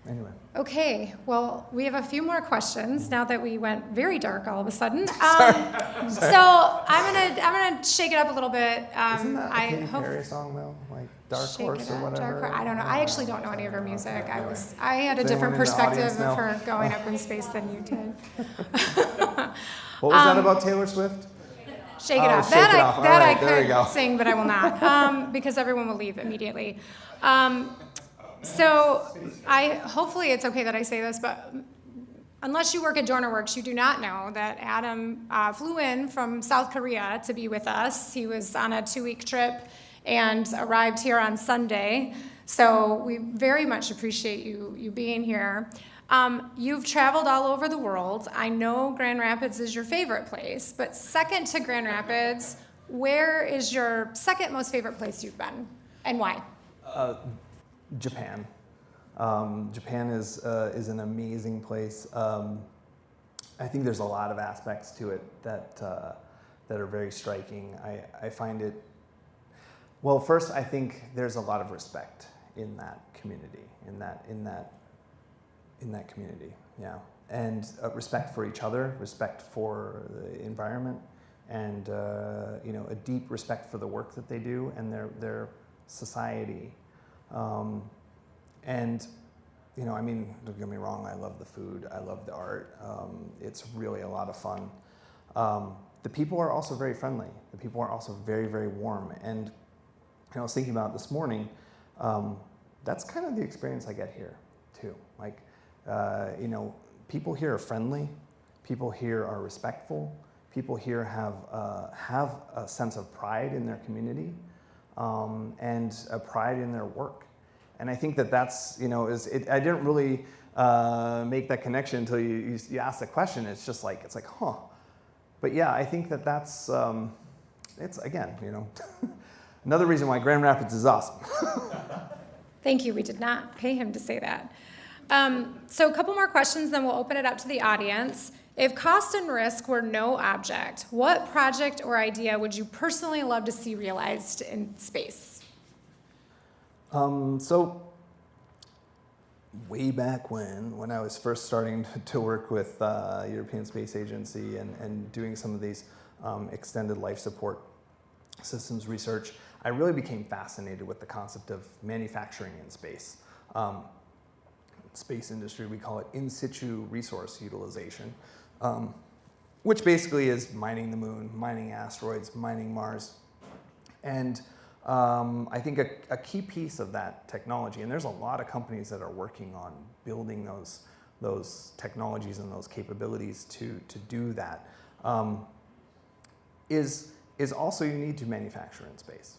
anyway. Okay, well, we have a few more questions now that we went very dark all of a sudden. So I'm gonna shake it up a little bit. Isn't that a Katy Perry song though? Like, Dark Shake Horse It or Up, whatever. I don't know. I actually don't know any of her music. I had a Does different anyone in the perspective audience know? of her going up in space than you did. What was that about Taylor Swift? Shake It Oh, Off. Shake It Off. All right, I there you go. could sing, but I will not, because everyone will leave immediately. So hopefully it's okay that I say this, but unless you work at DonorWorks, you do not know that Adam flew in from South Korea to be with us. He was on a 2-week trip and arrived here on Sunday. So we very much appreciate you being here. You've traveled all over the world. I know Grand Rapids is your favorite place, but second to Grand Rapids, where is your second most favorite place you've been, and why? Japan. Japan is an amazing place. I think there's a lot of aspects to it that are very striking. I find it. Well, first, I think there's a lot of respect in that community, in that community, yeah, and respect for each other, respect for the environment, and a deep respect for the work that they do and their society. And I mean, don't get me wrong, I love the food, I love the art. It's really a lot of fun. The people are also very friendly. The people are also very, very warm. And I was thinking about it this morning, that's kind of the experience I get here too. Like, people here are friendly. People here are respectful. People here have a sense of pride in their community, and a pride in their work. And I think that's, I didn't really make that connection until you asked the question. It's just like, huh. But yeah, I think that's, it's again, another reason why Grand Rapids is awesome. Thank you. We did not pay him to say that. So a couple more questions, then we'll open it up to the audience. If cost and risk were no object, what project or idea would you personally love to see realized in space? So way back when I was first starting to work with European Space Agency and doing some of these extended life support systems research, I really became fascinated with the concept of manufacturing in space. Space industry, we call it in situ resource utilization, which basically is mining the moon, mining asteroids, mining Mars. And I think a key piece of that technology, and there's a lot of companies that are working on building those technologies and those capabilities to do that, is also you need to manufacture in space.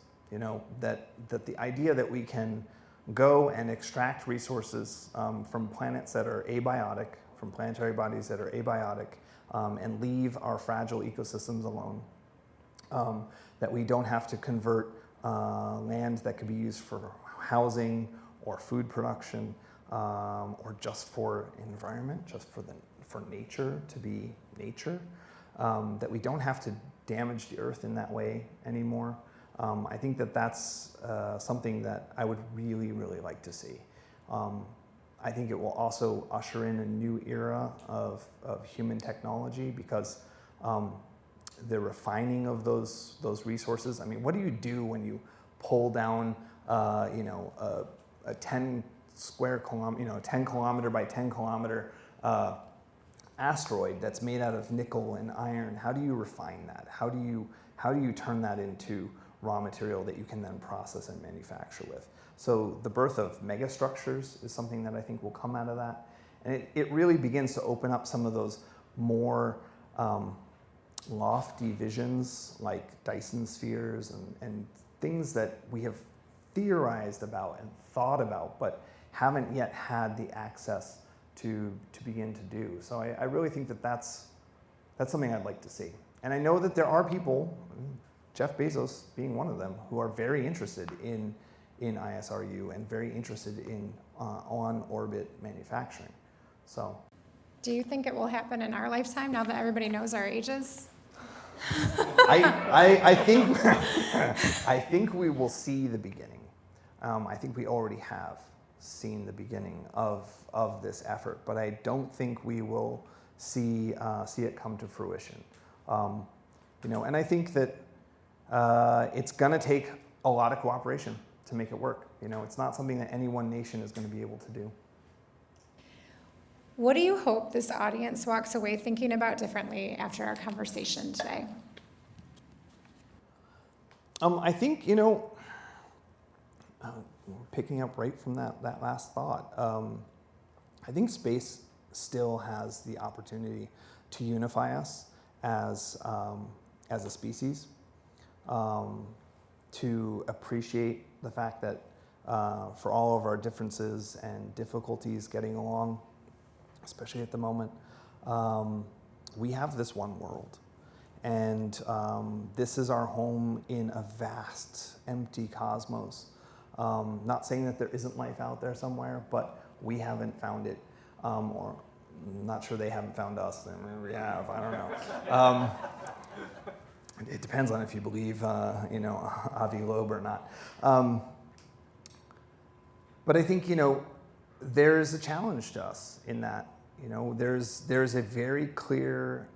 That the idea that we can go and extract resources from planets that are abiotic, from planetary bodies that are abiotic, and leave our fragile ecosystems alone. That we don't have to convert land that could be used for housing or food production, or just for environment, just for nature to be nature. That we don't have to damage the earth in that way anymore. I think that's something that I would really, really like to see. I think it will also usher in a new era of human technology, because the refining of those resources. I mean, what do you do when you pull down, a 10 square kilometer, 10 kilometer by 10 kilometer asteroid that's made out of nickel and iron? How do you refine that? How do you turn that into raw material that you can then process and manufacture with? So the birth of megastructures is something that I think will come out of that. And it really begins to open up some of those more lofty visions, like Dyson spheres and things that we have theorized about and thought about, but haven't yet had the access to begin to do. So I really think that's something I'd like to see. And I know that there are people, Jeff Bezos being one of them, who are very interested in ISRU and very interested in on-orbit manufacturing. So, do you think it will happen in our lifetime, now that everybody knows our ages? I think we will see the beginning. I think we already have seen the beginning of this effort, but I don't think we will see it come to fruition. And I think that it's going to take a lot of cooperation to make it work. It's not something that any one nation is going to be able to do. What do you hope this audience walks away thinking about differently after our conversation today? I think, picking up right from that last thought, I think space still has the opportunity to unify us as a species, to appreciate the fact that for all of our differences and difficulties getting along, especially at the moment, we have this one world. And this is our home in a vast, empty cosmos. Not saying that there isn't life out there somewhere, but we haven't found it. Or I'm not sure they haven't found us. Maybe we have, I don't know. It depends on if you believe, Avi Loeb or not. But I think, there's a challenge to us in that. There's a very clear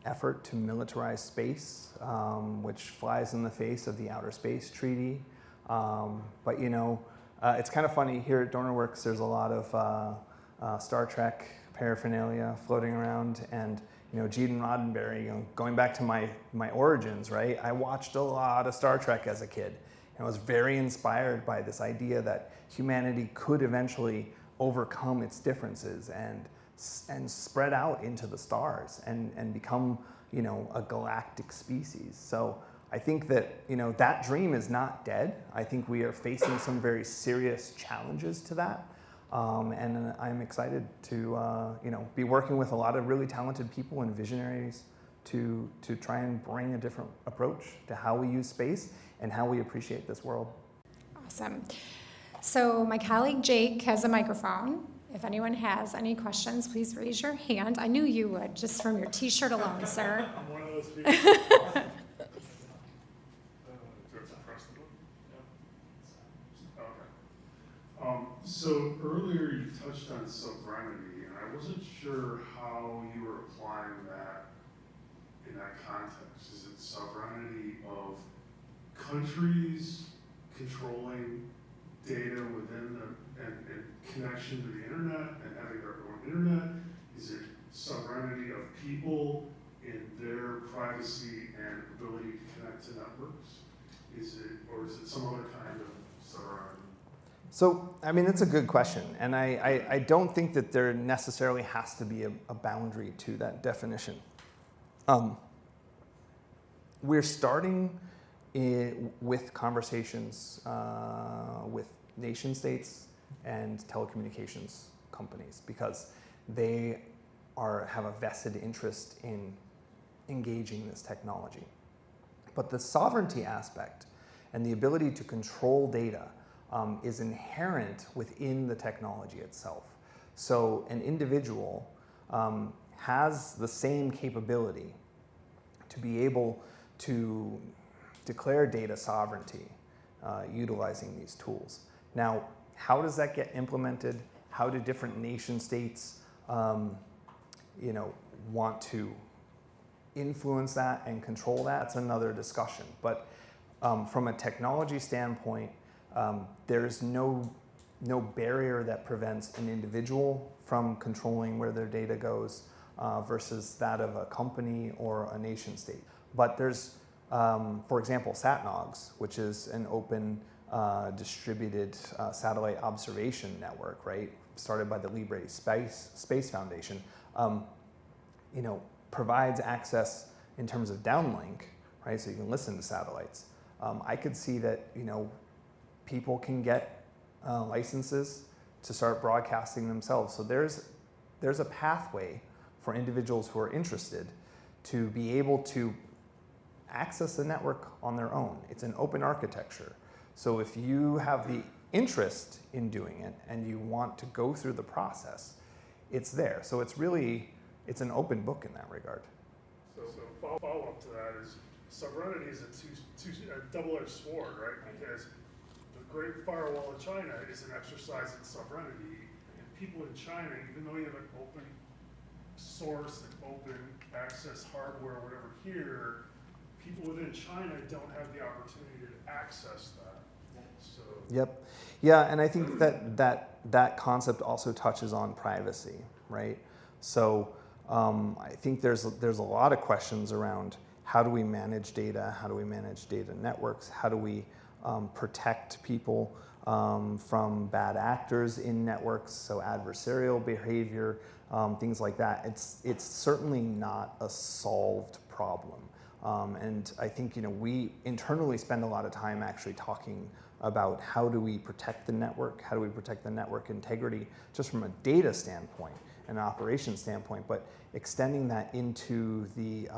effort to militarize space, which flies in the face of the Outer Space Treaty. But it's kind of funny here at DonorWorks. There's a lot of Star Trek paraphernalia floating around, and Gene Roddenberry. Going back to my origins, right? I watched a lot of Star Trek as a kid, and I was very inspired by this idea that humanity could eventually overcome its differences and spread out into the stars and become, a galactic species. So I think that, that dream is not dead. I think we are facing some very serious challenges to that. And I'm excited to, be working with a lot of really talented people and visionaries to try and bring a different approach to how we use space and how we appreciate this world. Awesome. So my colleague Jake has a microphone. If anyone has any questions, please raise your hand. I knew you would, just from your t-shirt alone, sir. I'm one of those people. Do I have to press the button? Yeah. Okay. So earlier you touched on sovereignty, and I wasn't sure how you were applying that in that context. Is it sovereignty of countries controlling data within and connection to the internet and having their own internet? Is it sovereignty of people in their privacy and ability to connect to networks? Is it some other kind of sovereignty? So, it's a good question, and I don't think that there necessarily has to be a boundary to that definition. We're starting with conversations with nation states and telecommunications companies because they have a vested interest in engaging this technology. But the sovereignty aspect and the ability to control data is inherent within the technology itself. So an individual has the same capability to be able to declare data sovereignty utilizing these tools. Now, how does that get implemented? How do different nation states want to influence that and control that? That's another discussion. But from a technology standpoint, there's no barrier that prevents an individual from controlling where their data goes versus that of a company or a nation state. But there's, for example, SatNOGs, which is an open distributed satellite observation network, right? Started by the Libre Space Foundation, provides access in terms of downlink, right? So you can listen to satellites. I could see that, people can get licenses to start broadcasting themselves. So there's a pathway for individuals who are interested to be able to access the network on their own. It's an open architecture. So if you have the interest in doing it and you want to go through the process, it's there. So it's an open book in that regard. So follow-up to that is sovereignty is a double-edged sword, right? Because the Great Firewall of China is an exercise in sovereignty, and people in China, even though you have an open source and open access hardware, whatever here, people within China don't have the opportunity to access that. So Yep. Yeah, and I think that concept also touches on privacy, right? So I think there's a lot of questions around how do we manage data, how do we manage data networks, how do we protect people from bad actors in networks, so adversarial behavior, things like that. It's certainly not a solved problem. And I think we internally spend a lot of time actually talking about how do we protect the network, how do we protect the network integrity, just from a data standpoint, an operations standpoint, but extending that into the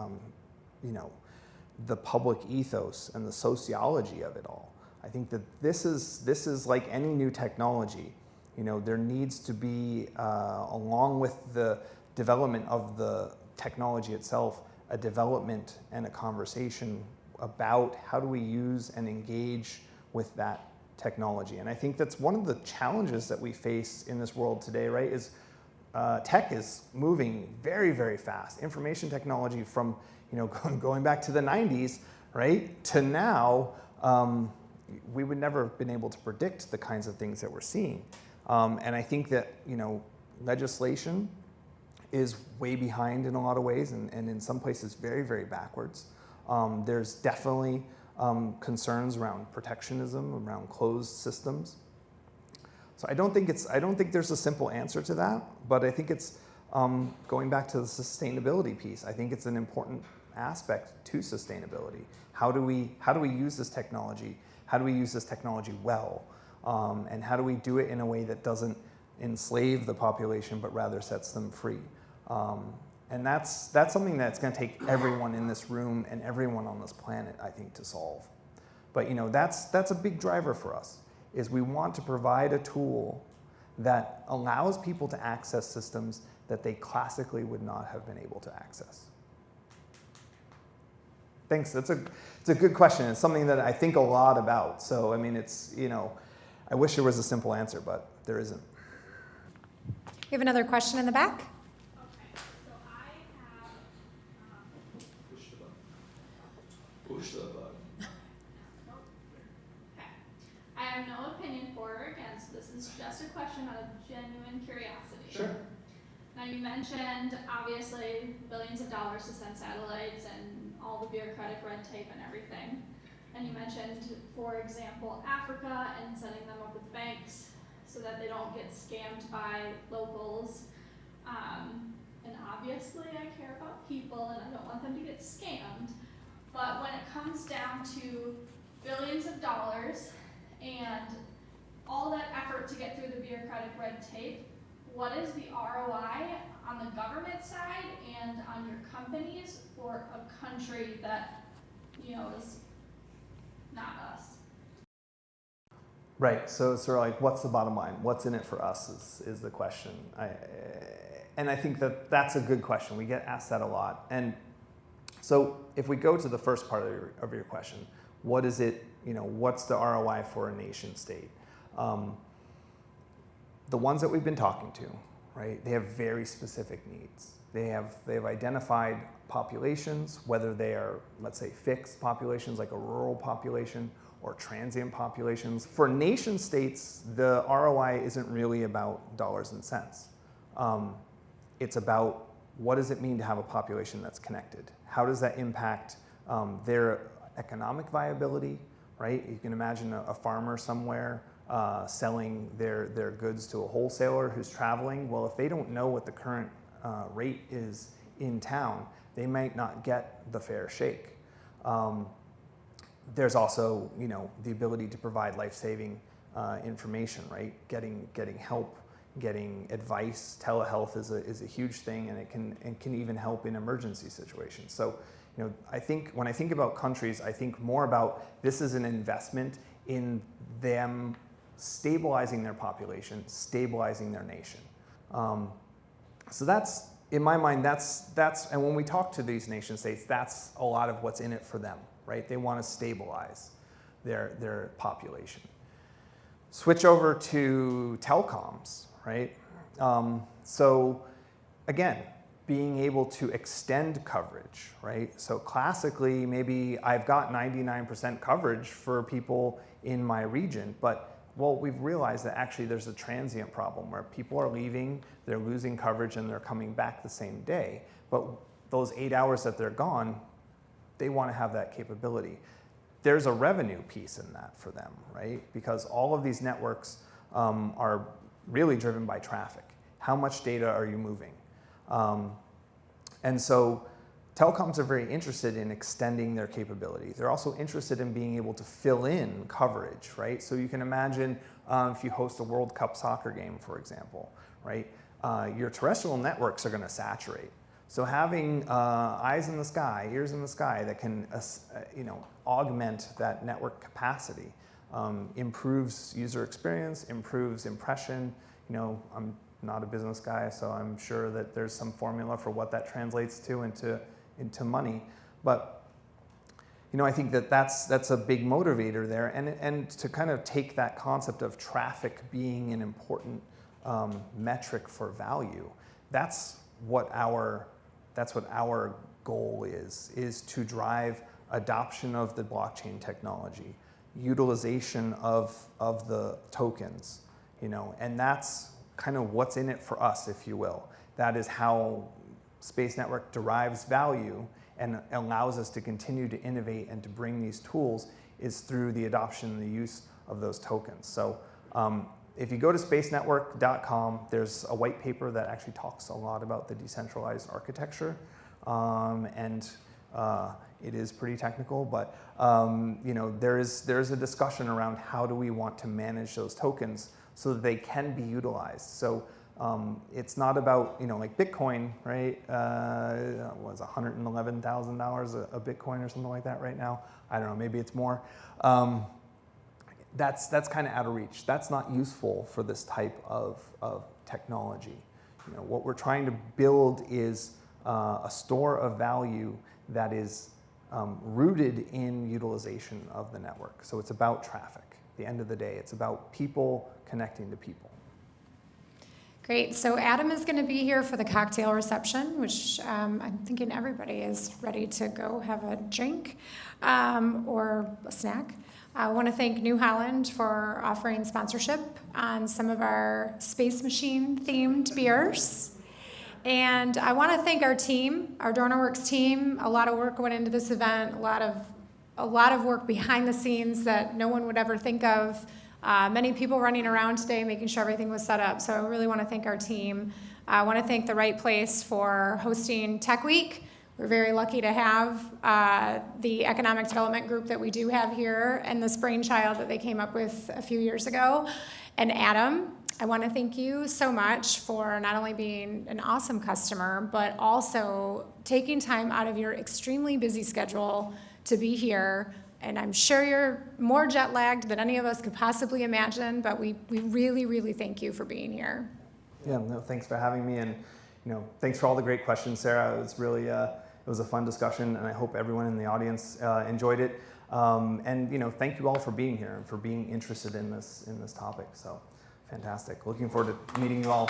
the public ethos and the sociology of it all. I think that this is like any new technology. There needs to be, along with the development of the technology itself, a development and a conversation about how do we use and engage with that technology. And I think that's one of the challenges that we face in this world today, right, is tech is moving very, very fast. Information technology from, going back to the 90s, right, to now, we would never have been able to predict the kinds of things that we're seeing. And I think that, legislation is way behind in a lot of ways, and in some places very, very backwards. There's definitely concerns around protectionism, around closed systems. So I don't think there's a simple answer to that, but I think it's going back to the sustainability piece. I think it's an important aspect to sustainability. How do we use this technology? How do we use this technology well? And how do we do it in a way that doesn't enslave the population, but rather sets them free? And that's something that's going to take everyone in this room and everyone on this planet, I think, to solve. But that's a big driver for us, is we want to provide a tool that allows people to access systems that they classically would not have been able to access. Thanks. It's a good question. It's something that I think a lot about. So I mean, I wish there was a simple answer, but there isn't. We have another question in the back. Okay, so I have, Push the button. Push the button. okay. I have no opinion for or against. This is just a question out of genuine curiosity. Sure. Now you mentioned, obviously, billions of dollars to send satellites and all the bureaucratic red tape and everything. And you mentioned, for example, Africa and setting them up with banks so that they don't get scammed by locals. And obviously I care about people and I don't want them to get scammed. But when it comes down to billions of dollars and all that effort to get through the bureaucratic red tape, what is the ROI on the government side and on your companies for a country that, is not us? Right. So it's sort of like, what's the bottom line? What's in it for us is the question. And I think that's a good question. We get asked that a lot. And so if we go to the first part of your question, what is it? What's the ROI for a nation state? The ones that we've been talking to, right? They have very specific needs. They've identified populations, whether they are, let's say, fixed populations like a rural population or transient populations. For nation states, the ROI isn't really about dollars and cents. It's about what does it mean to have a population that's connected? How does that impact their economic viability, right? You can imagine a farmer somewhere selling their goods to a wholesaler who's traveling. Well, if they don't know what the current rate is in town, they might not get the fair shake. There's also, the ability to provide life-saving information, right? Getting help, getting advice. Telehealth is a huge thing, and it can even help in emergency situations. So, I think when I think about countries, I think more about this is an investment in them stabilizing their population, stabilizing their nation. So that's, in my mind, that's, and when we talk to these nation states, that's a lot of what's in it for them, right? They want to stabilize their population. Switch over to telecoms, right? So again, being able to extend coverage, right? So classically, maybe I've got 99% coverage for people in my region, but well, we've realized that actually there's a transient problem where people are leaving, they're losing coverage, and they're coming back the same day. But those 8 hours that they're gone, they want to have that capability. There's a revenue piece in that for them, right? Because all of these networks are really driven by traffic. How much data are you moving? And so telecoms are very interested in extending their capabilities. They're also interested in being able to fill in coverage, right? So you can imagine if you host a World Cup soccer game, for example, right? Your terrestrial networks are going to saturate. So having eyes in the sky, ears in the sky that can augment that network capacity improves user experience, improves impression. I'm not a business guy, so I'm sure that there's some formula for what that translates to into money. But I think that's a big motivator there, and to kind of take that concept of traffic being an important metric for value, that's what our goal is to drive adoption of the blockchain technology, utilization of the tokens, and that's kind of what's in it for us, if you will. That is how Space Network derives value and allows us to continue to innovate and to bring these tools is through the adoption and the use of those tokens. So if you go to spacenetwork.com, there's a white paper that actually talks a lot about the decentralized architecture, and it is pretty technical, but there is a discussion around how do we want to manage those tokens so that they can be utilized. So it's not about, like Bitcoin, right? Was $111,000 a Bitcoin or something like that right now? I don't know, maybe it's more. That's kind of out of reach. That's not useful for this type of technology. What we're trying to build is a store of value that is rooted in utilization of the network. So it's about traffic. At the end of the day, it's about people connecting to people. Great. So Adam is going to be here for the cocktail reception, which I'm thinking everybody is ready to go have a drink or a snack. I want to thank New Holland for offering sponsorship on some of our Space Machine themed beers. And I want to thank our team, our DonorWorks team. A lot of work went into this event, a lot of work behind the scenes that no one would ever think of. Many people running around today making sure everything was set up. So I really want to thank our team. I want to thank the Right Place for hosting Tech Week. We're very lucky to have the economic development group that we do have here and this brainchild that they came up with a few years ago. And Adam, I want to thank you so much for not only being an awesome customer, but also taking time out of your extremely busy schedule to be here. And I'm sure you're more jet lagged than any of us could possibly imagine, but we really, really thank you for being here. Yeah, no, thanks for having me, and thanks for all the great questions, Sarah. It was really it was a fun discussion, and I hope everyone in the audience enjoyed it. And thank you all for being here and for being interested in this topic. So fantastic. Looking forward to meeting you all.